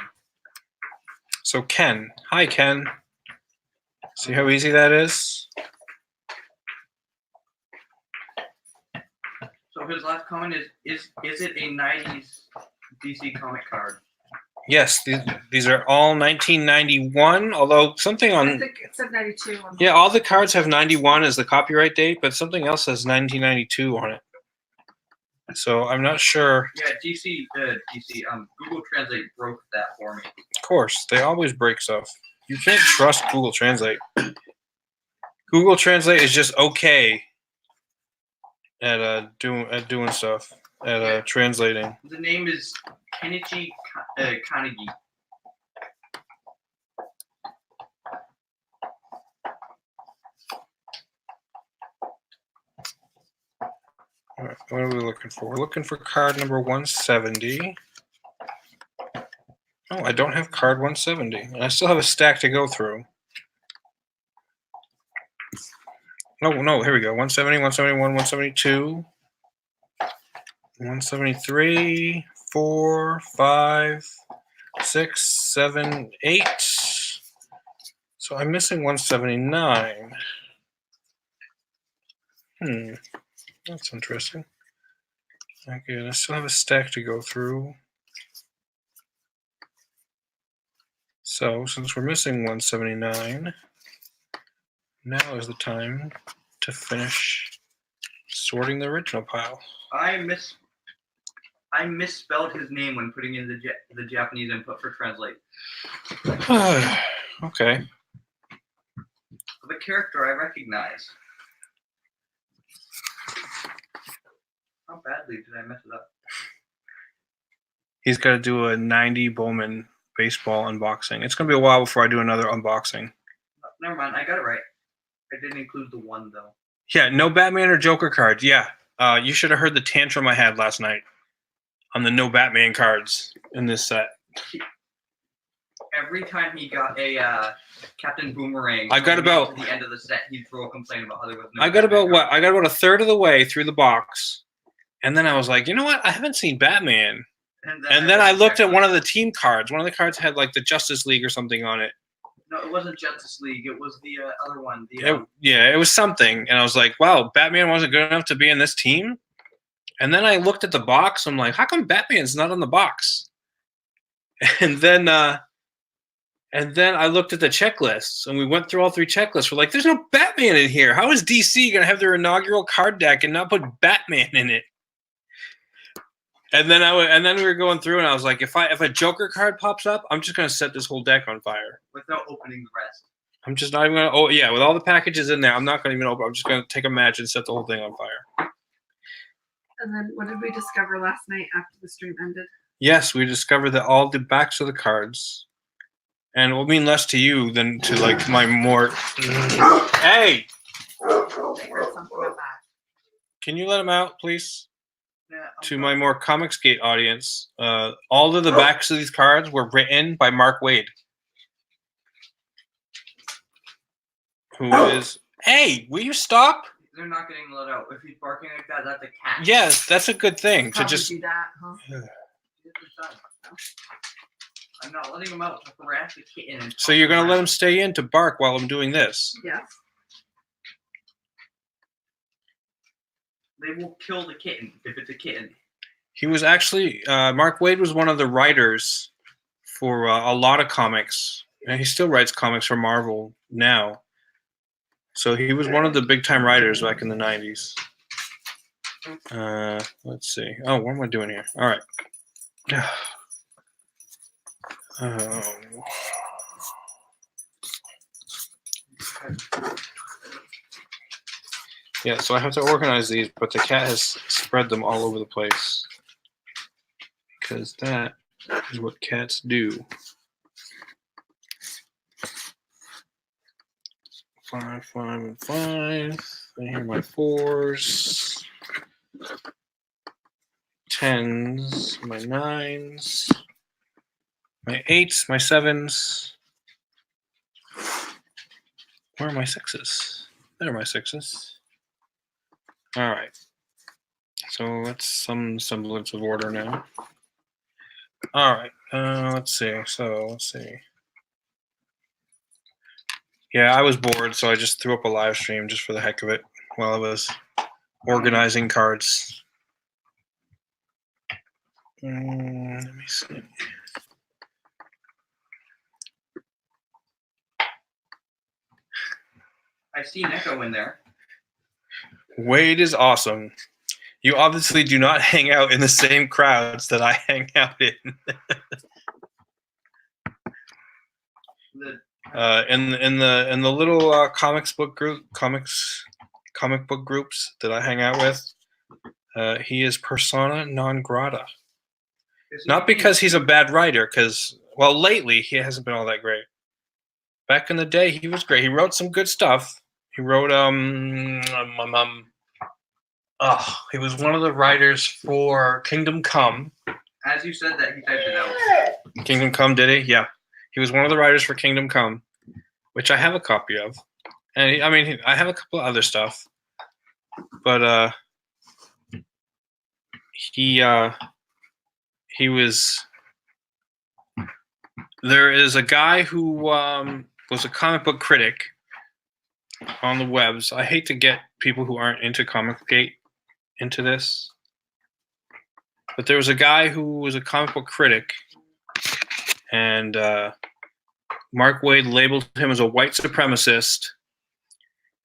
So Ken. Hi, Ken. See how easy that is? So his last comment is it a 90s DC comic card? Yes, these are all 1991, although something I on... think it said 92. Yeah, all the cards have 91 as the copyright date, but something else says 1992 on it. So I'm not sure. Yeah, Google Translate broke that for me. Of course, they always break stuff. You can't trust Google Translate. Google Translate is just okay. at doing stuff, at translating. The name is Kenichi Kanegi. All right, what are we looking for? We're looking for card number 170. Oh, I don't have card 170. And I still have a stack to go through. No, here we go. 170, 171, 172, 173, 4, 5, 6, 7, 8. So I'm missing 179. That's interesting. Okay, I still have a stack to go through. So since we're missing 179, now is the time to finish sorting the original pile. I misspelled his name when putting in the Japanese input for translate. Okay. Of a character I recognize. How badly did I mess it up? He's got to do a 90 Bowman baseball unboxing. It's going to be a while before I do another unboxing. Never mind, I got it right. I didn't include the one, though. Yeah, no Batman or Joker cards. Yeah, you should have heard the tantrum I had last night on the no Batman cards in this set. Every time he got a Captain Boomerang, I got about at the end of the set, he'd throw a complaint about how there was no. I got about a third of the way through the box, and then I was like, you know what? I haven't seen Batman. And then I looked at one of the team cards. One of the cards had like the Justice League or something on it. No, it wasn't Justice League. It was the other one. It was something, and I was like, wow, Batman wasn't good enough to be in this team. And then I looked at the box. I'm like, how come Batman's not on the box? And then I looked at the checklists, and we went through all 3 checklists. We're like, there's no Batman in here. How is DC going to have their inaugural card deck and not put Batman in it? And then we were going through, and I was like, if a Joker card pops up, I'm just going to set this whole deck on fire. Without opening the rest. I'm just not even going to. Oh, yeah, with all the packages in there, I'm not going to even open. I'm just going to take a match and set the whole thing on fire. And then what did we discover last night after the stream ended? Yes, we discovered that all the backs of the cards, and it will mean less to you than to like my more. Hey! I heard something about that. Can you let him out, please? Yeah, To my more Comicsgate audience, all of the backs of these cards were written by Mark Waid, who is. Hey, will you stop? They're not getting let out. If he's barking like that, that's a cat. Yes, that's a good thing to Probably just. do that, huh? I'm not letting him out to harass the kitten. So you're gonna let him stay in to bark while I'm doing this? Yes. They will kill the kitten if it's a kitten. He was actually Mark Waid was one of the writers for a lot of comics, and he still writes comics for Marvel now. So he was one of the big time writers back in the 90s. Let's see. Oh, what am I doing here? All right. Yeah, so I have to organize these, but the cat has spread them all over the place. Because that is what cats do. 5, 5, and 5. And here are my 4s. 10s, my 9s. My 8s, my 7s. Where are my 6s? There are my 6s. All right. So that's some semblance of order now. All right. Let's see. Let's see. Yeah, I was bored, so I just threw up a live stream just for the heck of it while I was organizing cards. Let me see. I see Neko in there. Waid is awesome. You obviously do not hang out in the same crowds that I hang out in. In the little comic book groups that I hang out with, He is persona non grata. Is he Not because he's a bad writer, because, well, lately he hasn't been all that great. Back in the day, he was great. He wrote some good stuff. He wrote, he was one of the writers for Kingdom Come. As you said that, he typed it out. Kingdom Come, did he? Yeah. He was one of the writers for Kingdom Come, which I have a copy of. And I have a couple of other stuff. But he was. There is a guy who was a comic book critic on the webs. I hate to get people who aren't into Comicgate into this, but there was a guy who was a comic book critic, and Mark Waid labeled him as a white supremacist.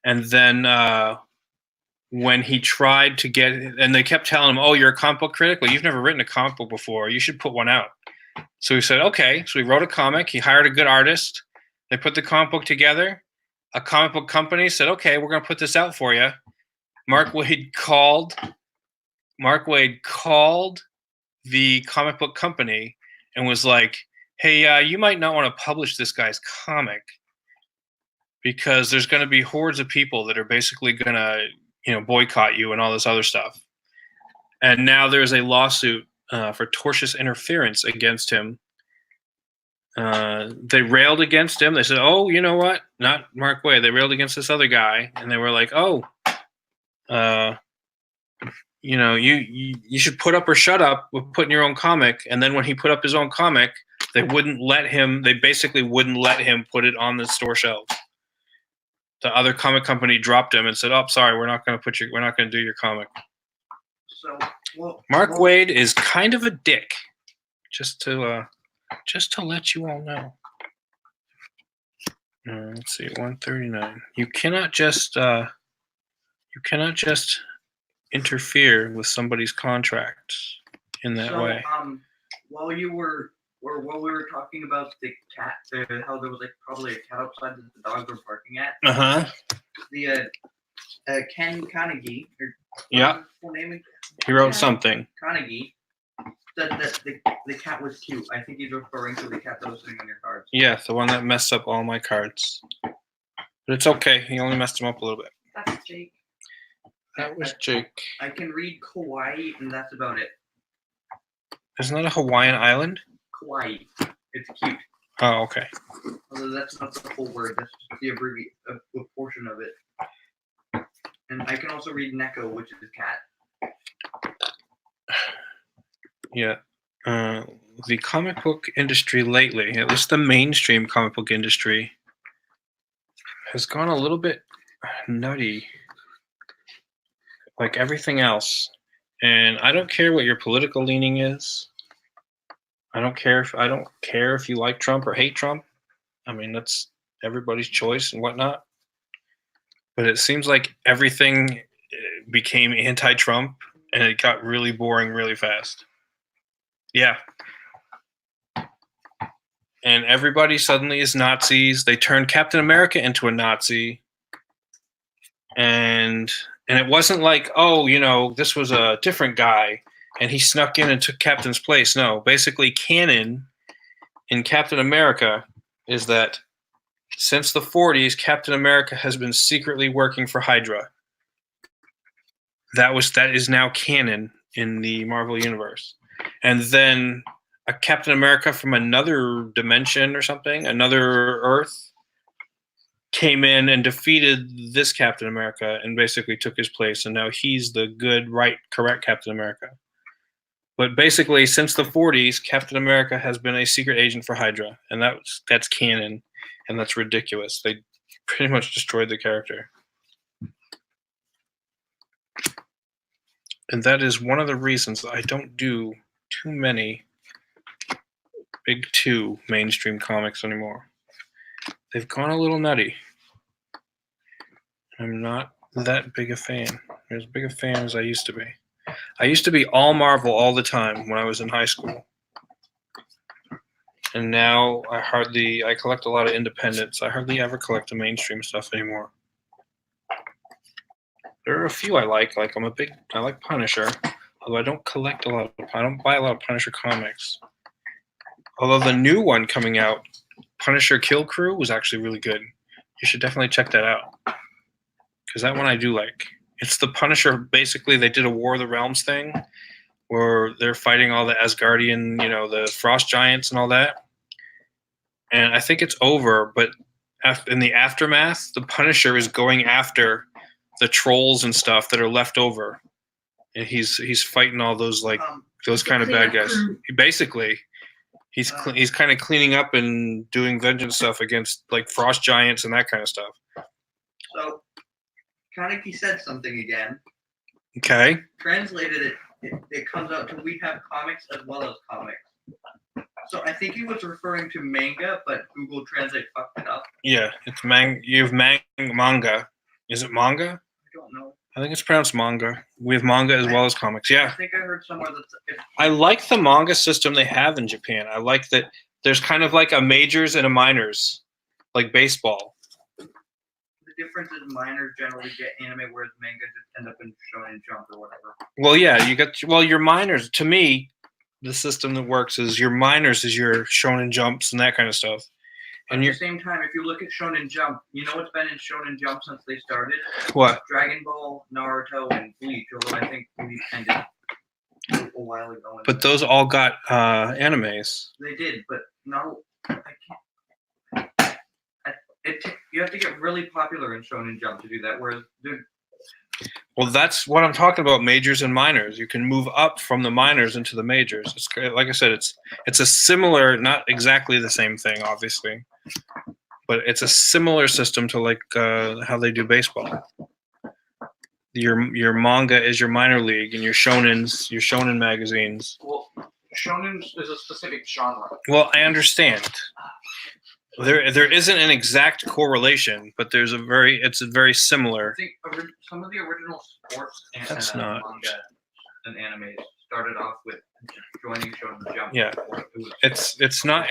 And then when he tried to get, and they kept telling him, "Oh, you're a comic book critic? Well, you've never written a comic book before. You should put one out." So he said, "Okay." So he wrote a comic. He hired a good artist. They put the comic book together. A comic book company said, "Okay, we're going to put this out for you." Mark Waid called the comic book company and was like, "Hey, you might not want to publish this guy's comic because there's going to be hordes of people that are basically going to, boycott you and all this other stuff." And now there's a lawsuit for tortious interference against him. They railed against him. They said, "Oh, you know what? Not Mark Waid." They railed against this other guy, and they were like, "Oh, you should put up or shut up with putting your own comic." And then when he put up his own comic, they wouldn't let him. They basically wouldn't let him put it on the store shelves. The other comic company dropped him and said, "Oh, sorry, we're not going to do your comic." So, Mark Waid is kind of a dick. Just to let you all know. Let's see, 139. You cannot just interfere with somebody's contract in that way. While we were talking about the cat, how there was probably a cat outside that the dogs were barking at. The Ken Carnegie. Yeah. He wrote something. Carnegie said that the cat was cute. I think he's referring to the cat that was sitting on your cards. Yeah, the one that messed up all my cards. But it's okay. He only messed them up a little bit. That's Jake. That was Jake. I can read Kauai, and that's about it. Isn't that a Hawaiian island? Kauai. It's cute. Oh, okay. Although that's not the full word. That's just the a portion of it. And I can also read Neko, which is cat. Yeah. The comic book industry lately, at least the mainstream comic book industry, has gone a little bit nutty, like everything else. And I don't care what your political leaning is. I don't care if you like Trump or hate Trump. I mean, that's everybody's choice and whatnot. But it seems like everything became anti-Trump, and it got really boring really fast. Yeah. And everybody suddenly is Nazis. They turned Captain America into a Nazi. And it wasn't like, oh, this was a different guy, and he snuck in and took Captain's place. No, basically canon in Captain America is that since the 40s, Captain America has been secretly working for Hydra. That is now canon in the Marvel Universe. And then a Captain America from another dimension or something, another Earth, came in and defeated this Captain America and basically took his place. And now he's the good, right, correct Captain America. But basically, since the 40s, Captain America has been a secret agent for Hydra. And that's canon. And that's ridiculous. They pretty much destroyed the character. And that is one of the reasons I don't do too many big two mainstream comics anymore. They've gone a little nutty. I'm not that big a fan. As big a fan as I used to be. I used to be all Marvel all the time when I was in high school. And now I collect a lot of independents. I hardly ever collect the mainstream stuff anymore. There are a few I like. I like Punisher, although I don't collect a lot. I don't buy a lot of Punisher comics. Although the new one coming out, Punisher Kill Crew, was actually really good. You should definitely check that out, because that one I do like. It's the Punisher. Basically, they did a War of the Realms thing where they're fighting all the Asgardian, the Frost Giants and all that. And I think it's over, but in the aftermath, the Punisher is going after the trolls and stuff that are left over, and he's fighting all those those kind of bad guys. Basically, he's kind of cleaning up and doing vengeance stuff against frost giants and that kind of stuff. So, Kaneki said something again. Okay. Translated it comes out to we have comics as well as comics. So I think he was referring to manga, but Google Translate fucked it up. Yeah, it's you have manga. Is it manga? I don't know. I think it's pronounced manga. We have manga as well as comics. Yeah. I think I heard somewhere that. I like the manga system they have in Japan. I like that there's kind of like a majors and a minors, like baseball. The difference is minors generally get anime, whereas manga just end up in Shonen Jump or whatever. Well, yeah, your minors. To me, the system that works is your minors is your Shonen Jumps and that kind of stuff. And at the same time, if you look at Shonen Jump, you know what's been in Shonen Jump since they started? What? Dragon Ball, Naruto, and Bleach, although I think Bleach ended a while ago. But those all got animes. They did, but no, I can't. You have to get really popular in Shonen Jump to do that, whereas... Well, that's what I'm talking about, majors and minors. You can move up from the minors into the majors. It's like I said, it's a similar, not exactly the same thing, obviously, but it's a similar system to how they do baseball. Your manga is your minor league, and your shonen magazines. Well, shonen is a specific genre. Well, I understand. There isn't an exact correlation, but it's very similar. I think some of the original sports and manga and anime started off with joining Shonen Jump. Yeah, it's not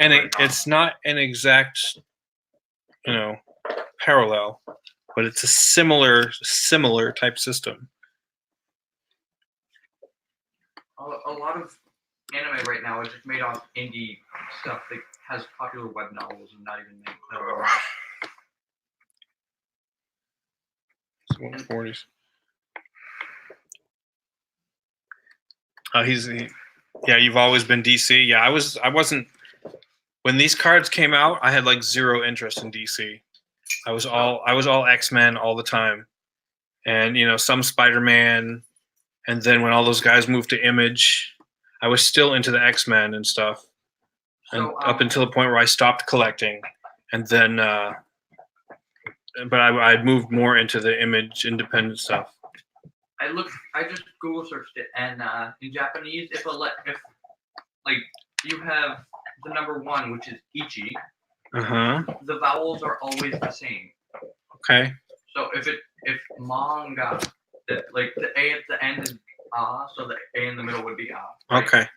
an exact parallel, but it's a similar type system. A lot of anime right now is just made off indie stuff that has popular web novels and not even made. 40s. You've always been DC. Yeah, I wasn't when these cards came out. I had zero interest in DC. I was all X-Men all the time, and some Spider-Man, and then when all those guys moved to Image, I was still into the X-Men and stuff. And up until the point where I stopped collecting, and then, but I moved more into the Image independent stuff. I just Google searched it, and in Japanese, if you have the number 1, which is ichi, the vowels are always the same. Okay. So if manga, the A at the end is so the A in the middle would be Right? Okay.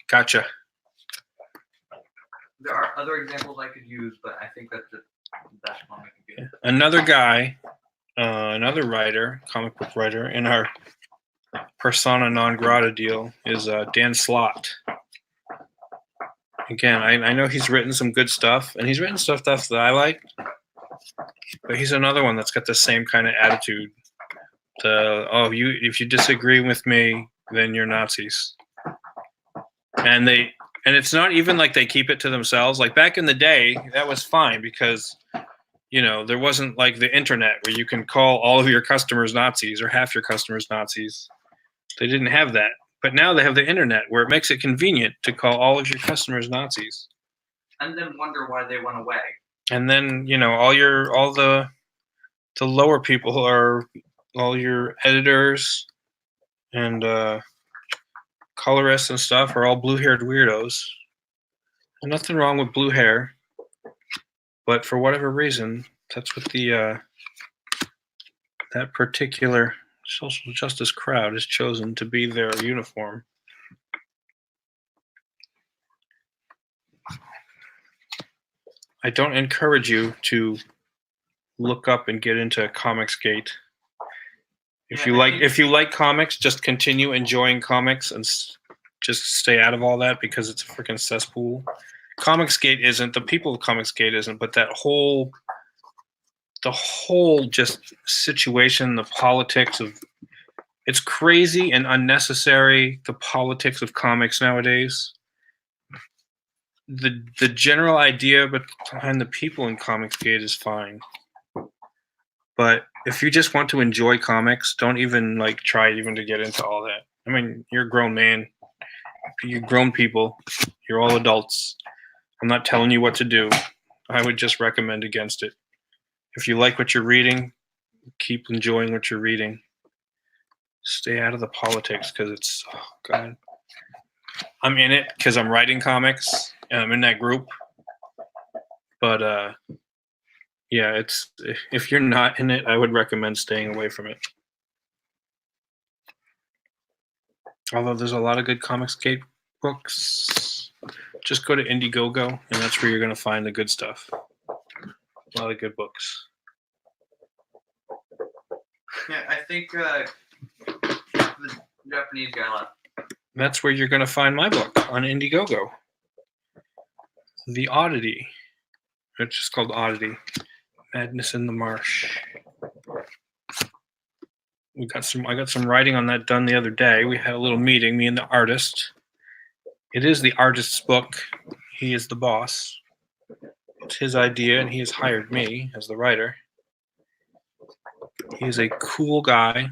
Gotcha. There are other examples I could use, but I think that's the best one I could give. Another guy, another writer, comic book writer, in our persona non grata deal is Dan Slott. Again, I know he's written some good stuff, and he's written stuff that I like, but he's another one that's got the same kind of attitude. If you disagree with me, then you're Nazis. And it's not even like they keep it to themselves. Like back in the day, that was fine because, there wasn't like the internet where you can call all of your customers Nazis or half your customers Nazis. They didn't have that. But now they have the internet where it makes it convenient to call all of your customers Nazis. And then wonder why they went away. And then, all the lower people are all your editors and colorists and stuff are all blue-haired weirdos. And nothing wrong with blue hair, but for whatever reason, that's what that particular social justice crowd has chosen to be their uniform. I don't encourage you to look up and get into Comicsgate. If Yeah, you like comics, just continue enjoying comics and just stay out of all that because it's a freaking cesspool. Comicsgate isn't. The people of Comicsgate isn't. But the whole just situation, the politics of it's crazy and unnecessary. The politics of comics nowadays. The general idea behind the people in Comicsgate is fine. But if you just want to enjoy comics, don't even try even to get into all that. I mean, you're a grown man. You're grown people. You're all adults. I'm not telling you what to do. I would just recommend against it. If you like what you're reading, keep enjoying what you're reading. Stay out of the politics because it's, oh God. I'm in it because I'm writing comics and I'm in that group. But, yeah, if you're not in it, I would recommend staying away from it. Although there's a lot of good Comicsgate books, just go to Indiegogo, and that's where you're going to find the good stuff. A lot of good books. Yeah, I think the Japanese guy left. That's where you're going to find my book on Indiegogo. The Oddity. It's just called Oddity. Madness in the Marsh. I got some writing on that done the other day. We had a little meeting, me and the artist. It is the artist's book. He is the boss. It's his idea, and he has hired me as the writer. He is a cool guy,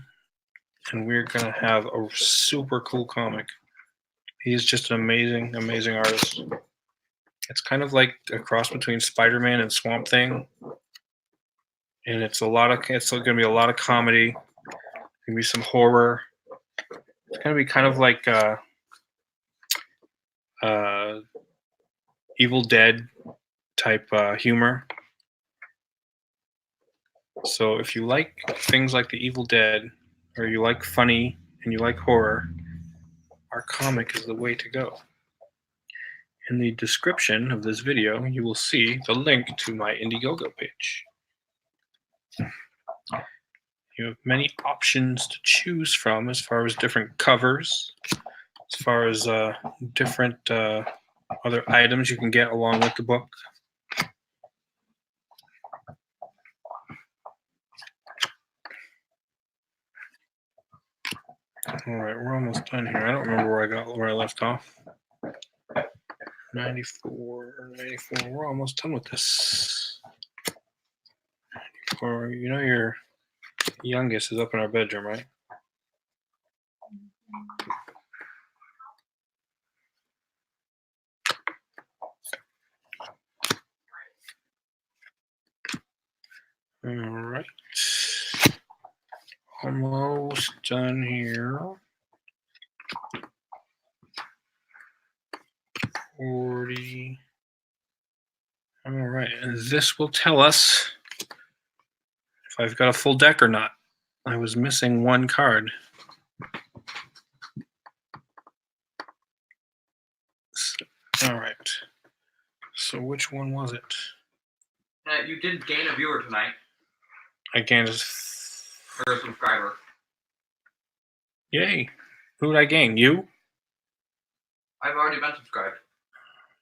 and we're going to have a super cool comic. He is just an amazing, amazing artist. It's kind of like a cross between Spider-Man and Swamp Thing. And it's going to be a lot of comedy. Maybe some horror. It's going to be kind of like Evil Dead type humor. So if you like things like the Evil Dead, or you like funny and you like horror, our comic is the way to go. In the description of this video, you will see the link to my Indiegogo page. You have many options to choose from as far as different covers, as far as different other items you can get along with the book. All right, we're almost done here. I don't remember where I left off. 94. We're almost done with this. 94. You know your youngest is up in our bedroom, right? All right. Almost done here. 40. All right, and this will tell us if I've got a full deck or not. I was missing one card. All right. So which one was it? You did gain a viewer tonight. I gained or a subscriber. Yay. Who did I gain? You? I've already been subscribed.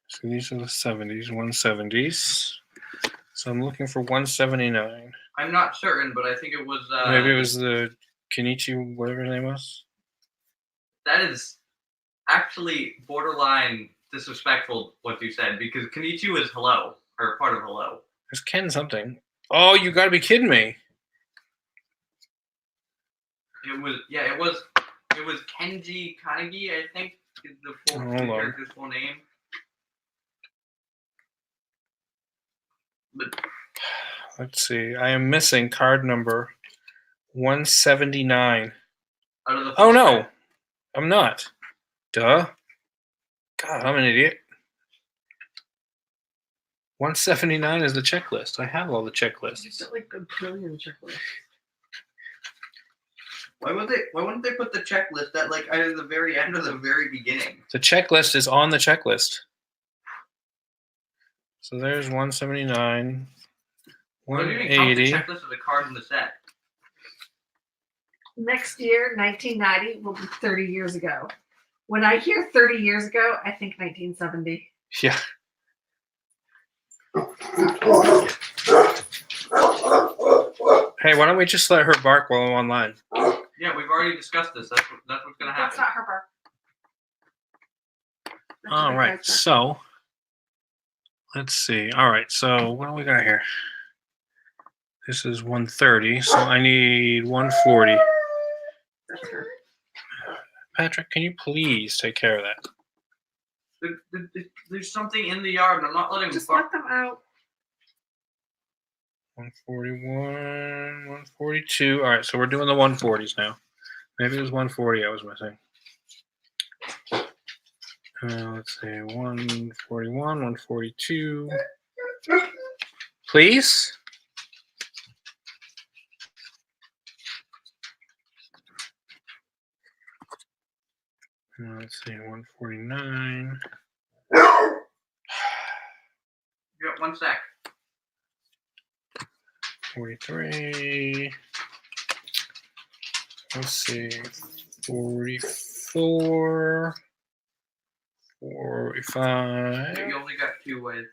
So these are the 70s, 170s. So I'm looking for 179. I'm not certain, but I think it was... Maybe it was the Kenichi, whatever his name was. That is actually borderline disrespectful what you said, because Kenichi was hello, or part of hello. There's Ken something. Oh, you gotta be kidding me. It was Kenji Kanagi, I think, is the character's full name. But let's see. I am missing card number 179. Oh no, I'm not. Duh. God, I'm an idiot. 179 is the checklist. I have all the checklists. It's like a trillion checklists. Why wouldn't they put the checklist at either the very end or the very beginning? The checklist is on the checklist. So there's 179. What do you mean? Count the 180. checklist of the cards in the set. Next year, 1990 will be 30 years ago. When I hear 30 years ago, I think 1970. Yeah. Hey, why don't we just let her bark while I'm online? Yeah, we've already discussed this. That's what's gonna That's happen. not her bark. That's All your right, guy's bark. so let's see. All right, so what do we got here? This is 130, so I need 140. That's her. Patrick, can you please take care of that? There's something in the yard, and I'm not letting Just them let them out. 141, 142. All right, so we're doing the 140s now. Maybe it was 140 I was missing. Let's see, 141, 142. Please? Let's see, 149. You got 1 sec. 43. Let's see, 44. 45. You only got 2 with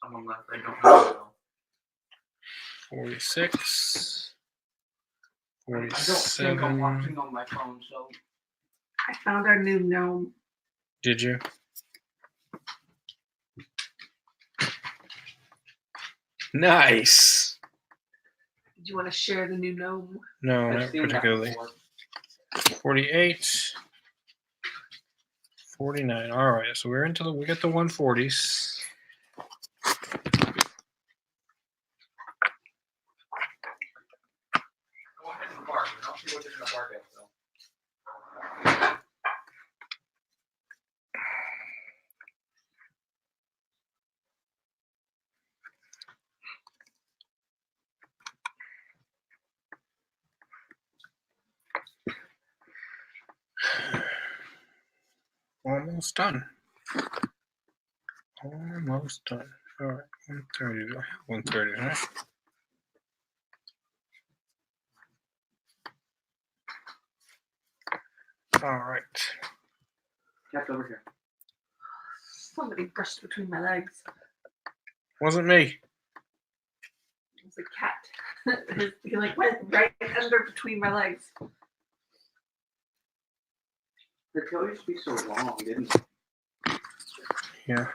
someone left. I don't know. 46. I don't think I'm 47. watching on my phone, so. I found our new gnome. Did you? Nice. Did you want to share the new gnome? No, I've not seen that particularly. before. 48. 49. All right, so we get the 140s. Go ahead and bark. I don't see what you're gonna bark at, though. Almost done. Almost done. All right, 130. 130, right? All right. Cat's over here. Somebody brushed between my legs. Wasn't me. It was a cat. He like went right under between my legs. The tail used to be so long, didn't it? Yeah.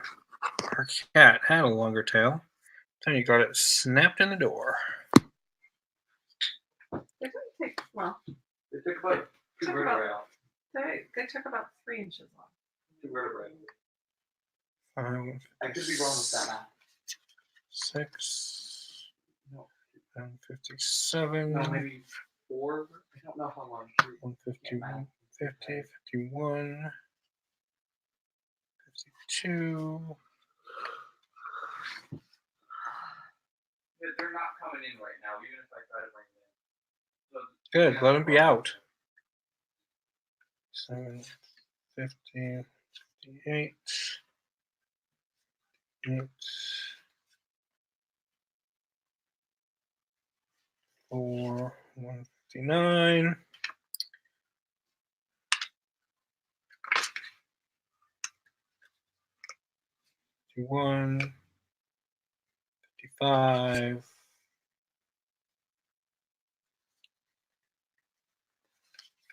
Our cat had a longer tail. Then you got it snapped in the door. They didn't take well. They took about 2 Took vertebrae off. They took about 3 inches off. 2 vertebrae. 5, I could be wrong with that math. 6. No. 57. No, maybe 4. I don't know how long. 151. 50, 51. 52. They're not coming in right now, even if I try to bring them in. So, Good, let him be out. 7, 50, 58. 8. 4, 159. 51. 55.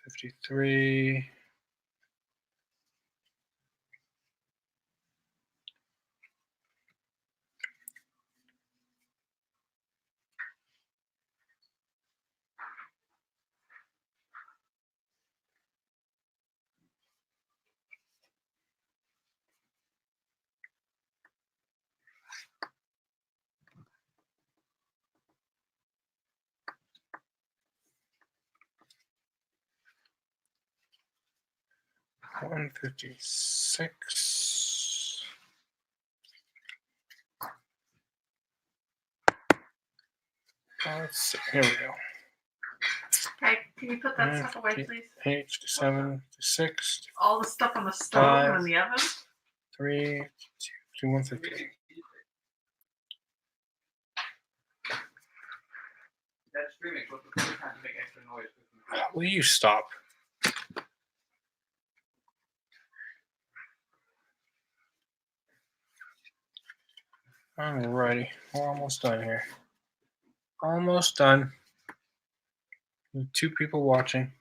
53. 156. Let's see. Here we go. Okay, can you put that stuff away, please? 8, 57, 6, All the stuff on the stove 5. and in the oven. 3, 2, 150. screaming. What's the first time to make extra noise? Will you stop? Alrighty, we're almost done here. Almost done. 2 people watching.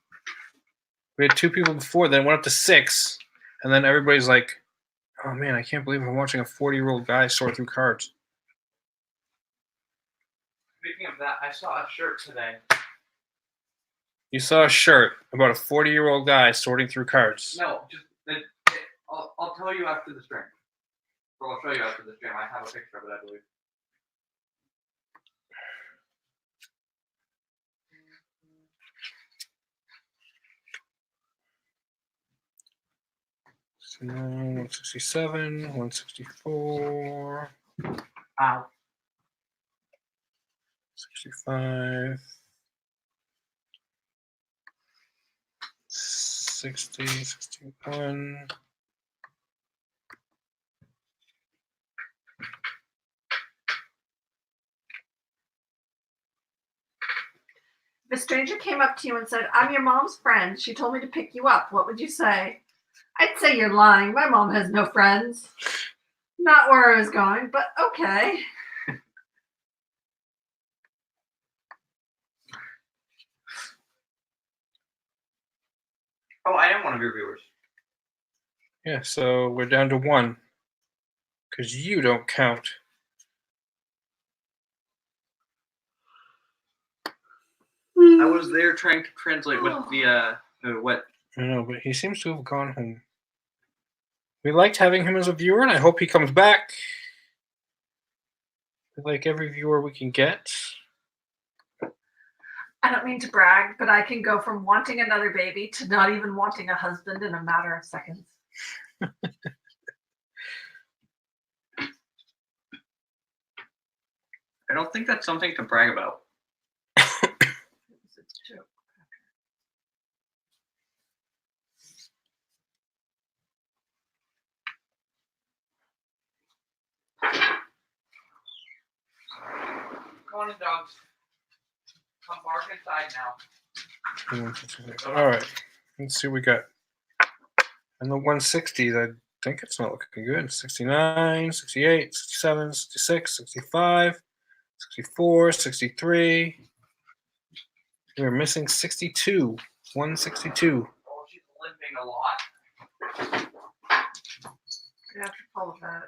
We had 2 people before, then went up to 6, and then everybody's like, "Oh man, I can't believe I'm watching a 40-year-old guy sort through cards." Speaking of that, I saw a shirt today. You saw a shirt about a 40-year-old guy sorting through cards. No, just I'll tell you after the stream. Or I'll show you after the stream. I have a picture of it, I believe. $169, 167, 164. Ow. 65. 60, 61. If a stranger came up to you and said, "I'm your mom's friend. She told me to pick you up," what would you say? I'd say you're lying. My mom has no friends. Not where I was going, but okay. Oh, I am one of your viewers. Yeah, so we're down to 1. Because you don't count. I was there trying to translate what what. I know, but he seems to have gone home. We liked having him as a viewer, and I hope he comes back. We like every viewer we can get. I don't mean to brag, but I can go from wanting another baby to not even wanting a husband in a matter of seconds. I don't think that's something to brag about. It's true. Come on in, dogs. Come bark inside now. All right, let's see what we got. And the 160s, I think it's not looking good. 69, 68, 67, 66, 65, 64, 63. We're missing 62. 162. Oh, she's limping a lot. You have to follow that.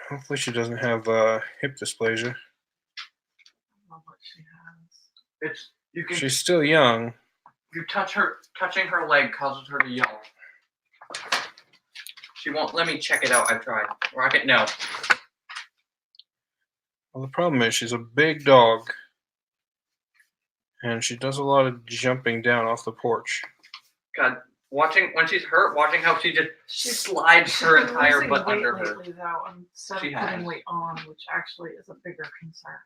Hopefully she doesn't have hip dysplasia. I don't know what she has. It's you can. She's still young. You touch her. Touching her leg causes her to yell. She won't let me check it out. I've tried. Rocket, no. Well, the problem is she's a big dog. And she does a lot of jumping down off the porch. God, watching when she's hurt, watching how she just slides her entire butt under her. Lately, though, instead She of putting has. weight on, which actually is a bigger concern.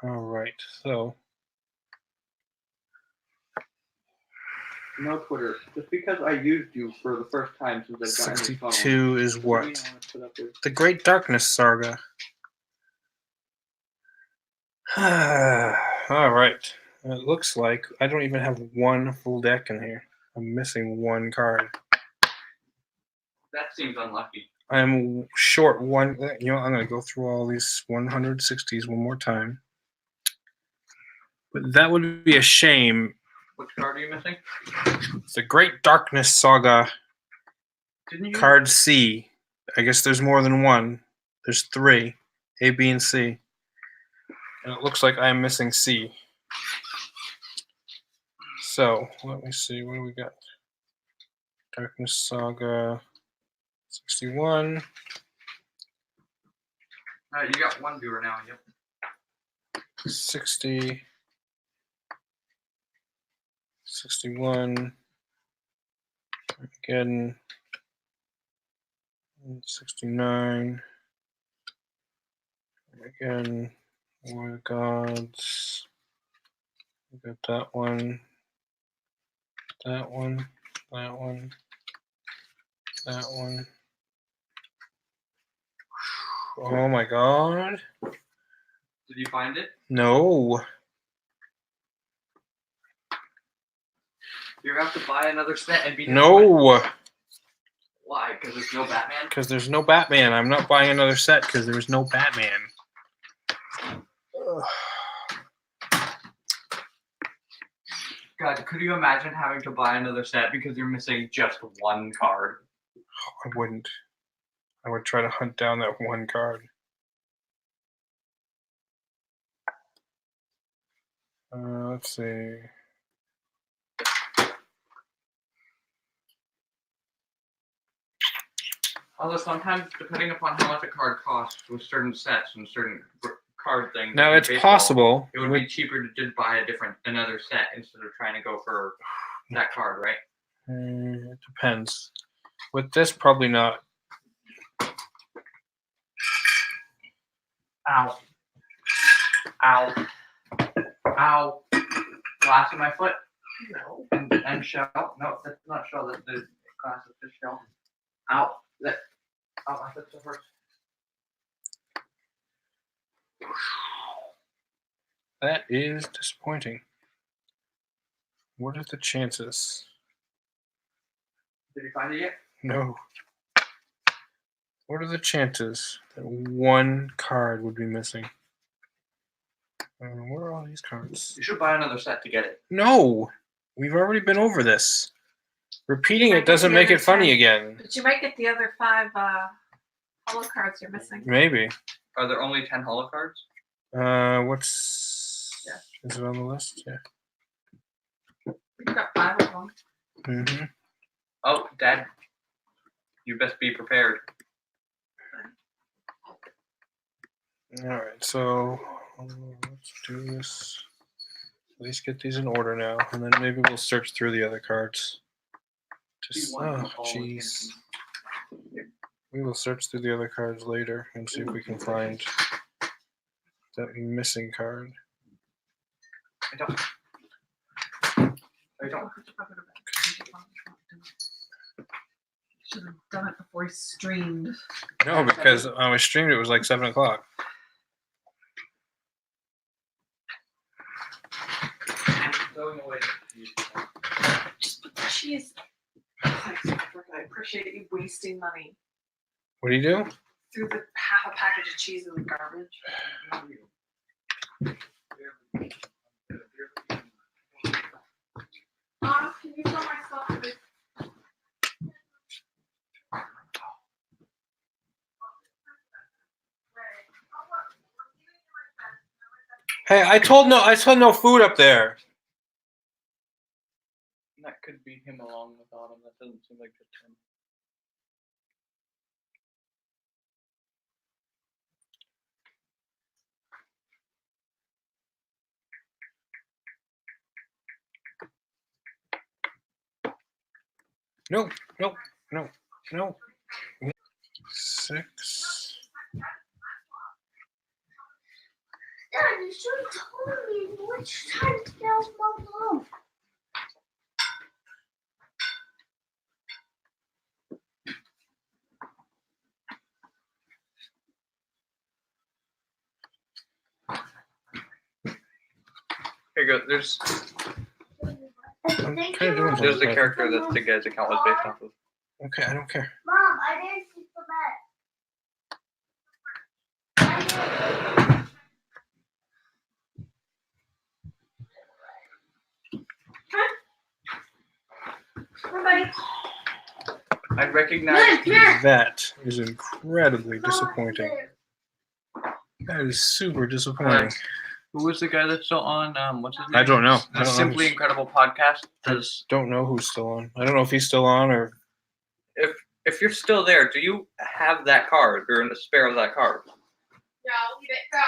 All right, so No Twitter. Just because I used you for the first time since I've gotten this phone. 62 is doesn't what? mean I wanna put up with- The Great Darkness Saga. All right. It looks like I don't even have 1 full deck in here. I'm missing 1 card. That seems unlucky. I'm short 1. You know, I'm going to go through all these 160s one more time. But that would be a shame. Which card are you missing? It's the Great Darkness Saga. Didn't you? Card C. I guess there's more than 1. There's 3. A, B, and C. And it looks like I'm missing C. So, let me see. What do we got? Darkness Saga 61. You got 1 viewer now. Yep. 60. 61. Again. 69. Again. War of Gods. We got that one. That one. That one. That one. Oh my god. Did you find it? No. You're gonna have to buy another set and be No. Why? Because there's no Batman? Because there's no Batman. I'm not buying another set because there's no Batman. Ugh. God, could you imagine having to buy another set because you're missing just one card? I wouldn't. I would try to hunt down that one card. Let's see. Although sometimes, depending upon how much a card costs with certain sets and certain card things. Now like it's baseball, possible. It would be cheaper to just buy another set instead of trying to go for that card, right? It depends. With this, probably not. Ow. Ow. Ow. Glass in my foot? No. And shell? No, that's not shell. That's the glass of fish shell. Ow. Ow, my foot still hurts. That is disappointing. What are the chances? Did you find it yet? No. What are the chances that one card would be missing? Where are all these cards? You should buy another set to get it. No! We've already been over this. Repeating it doesn't make it funny again. But you might get the other 5 holo cards you're missing. Maybe. Are there only 10 holo cards? What's... Yeah. Is it on the list? Yeah. You've got 5 of them. Mm-hmm. Oh, Dad. You best be prepared. Alright, so let's do this. At least get these in order now, and then maybe we'll search through the other cards. Just, oh, jeez. We will search through the other cards later and see if we can find that missing card. I don't. Should have done it before he streamed. No, because when we streamed, it was like 7 o'clock. Going away. Just put the cheese. I appreciate you wasting money. What do you do? Threw the half a package of cheese in the garbage. Can you fill my stuff with? Hey, I told no food up there. That could be him along with Autumn. That doesn't seem like just him. No. 6. Dad, you should have told me which time to go home. Here you go. There's I'm kind of doing the something. character that the guy's account was based off of. Okay, I don't care. Mom, I didn't sleep the bed. Everybody. I recognize. That is incredibly disappointing. That is super disappointing. Who was the guy that's still on? What's his name? I don't know. The Simply Incredible podcast. Don't know who's still on. I don't know if he's still on or. If you're still there, do you have that card or a spare of that card? No, leave it. Go.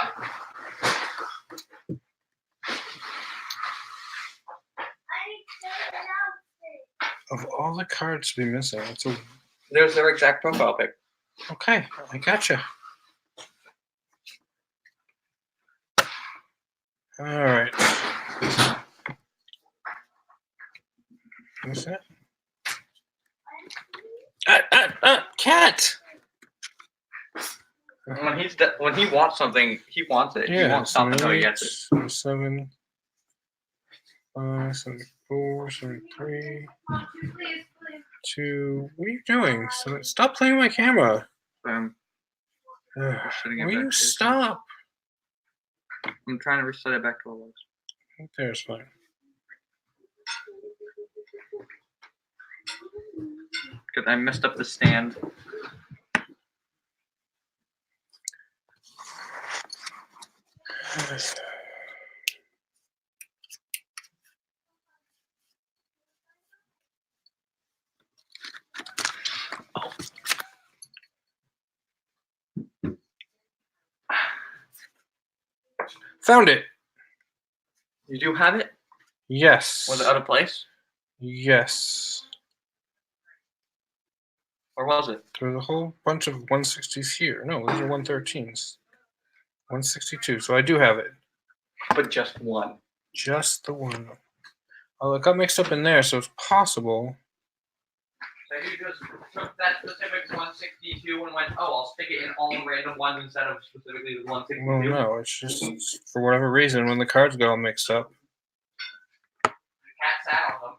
I need to announce it. Of all the cards to be missing, it's a. There's their exact profile pic. Okay, I gotcha. All right. What's that? Cat! When he wants something, he wants it. Yeah, he wants something, so he gets it. 77, 74, 73, Mom, 2, please. 2. What are you doing? Stop playing my camera. I'm setting it Will back you to- stop? I'm trying to reset it back to what it was. There's fine. Because I messed up the stand. Found it. You do have it? Yes. Was it out of place? Yes. Or was it? There's a whole bunch of 160s here. No, these are 113s. 162. So I do have it. But just one. Just the one. Oh, it got mixed up in there, so it's possible. So you just took that specific 162 and went, oh, I'll stick it in all the random ones instead of specifically the 162. Well, no, it's just for whatever reason when the cards got all mixed up. The cat sat on them.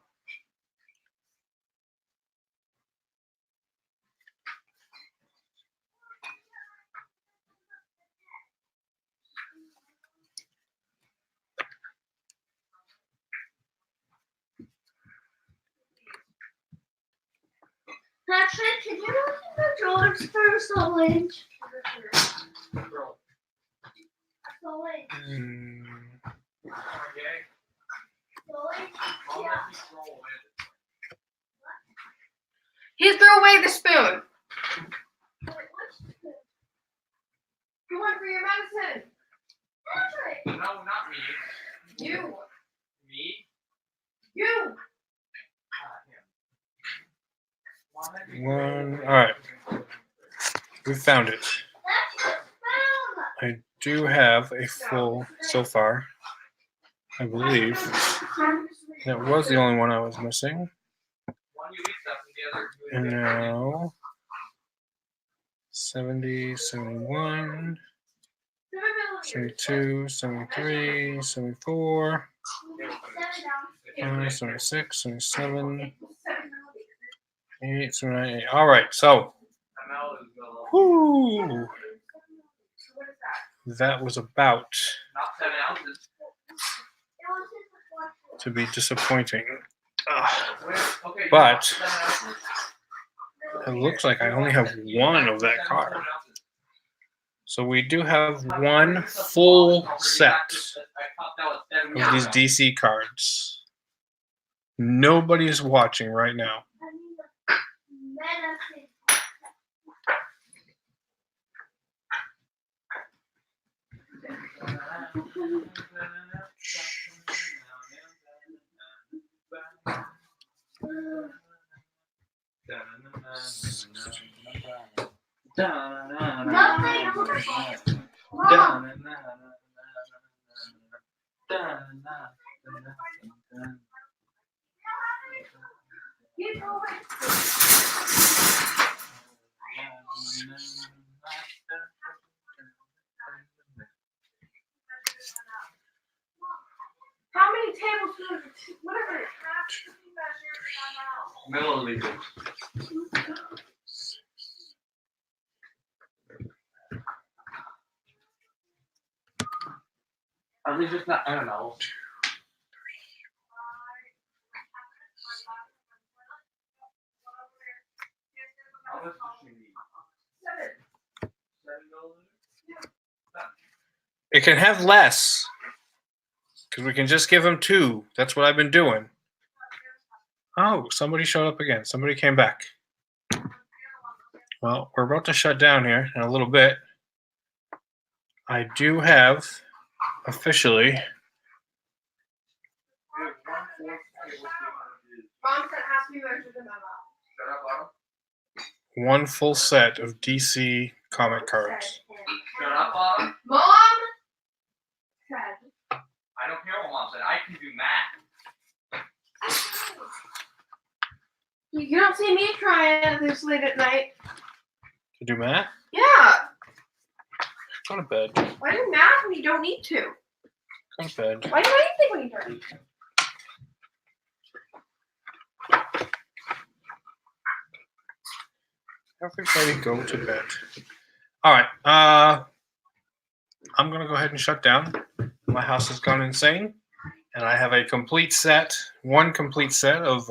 Actually, can you look in the drawers for Solange? Solange. Solange? Yeah. He threw away the spoon. You want for your medicine? Patrick! No, not me. You! Me? You! One. All right. We found it. That's the spoon! I do have a full so far. I believe that was the only one I was missing. One you eat stuff And and the other now 70, 71, 72, 73, 74, 76, 77, 8, 78. All right, so whoo, that was about Not 7 ounces. to be disappointing. Okay, But 7 ounces. it looks like I only have one of that card. So we do have one full set of these DC cards. Nobody's watching right now. Medicine. Nothing. Mom. You know it. How many tablespoons? Whatever. Milliliters. Are they just not? I don't know. How much does she need? 7 milliliters? It can have less because we can just give them 2. That's what I've been doing. Oh, somebody showed up again. Somebody came back. Well, we're about to shut down here in a little bit. I do have officially Mom said ask me where to the memo. Shut up, Autumn. one full set of DC comic cards. Shut up, Autumn. Mom said. I don't care what Mom said. I can do math. You don't see me trying this late at night. To do math? Yeah. Go to bed. Why do math when you don't need to? Go to bed. Why do anything when you don't need to? Everybody go to bed. All right. I'm gonna go ahead and shut down. My house has gone insane, and I have a one complete set of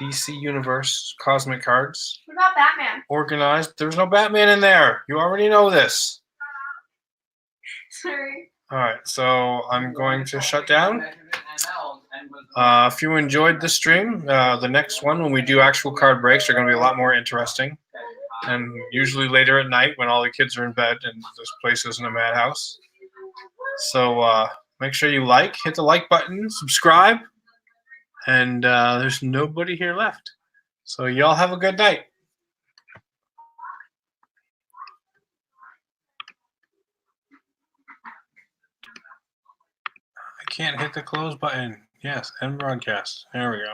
DC Universe cosmic cards What about Batman? organized. There's no Batman in there. You already know this. Sorry. All right, so I'm going to shut down. If you enjoyed the stream, the next one when we do actual card breaks are going to be a lot more interesting, and usually later at night when all the kids are in bed and this place isn't a madhouse. So make sure you hit the like button, subscribe, and there's nobody here left. So y'all have a good night. I can't hit the close button. Yes, end broadcast. There we go.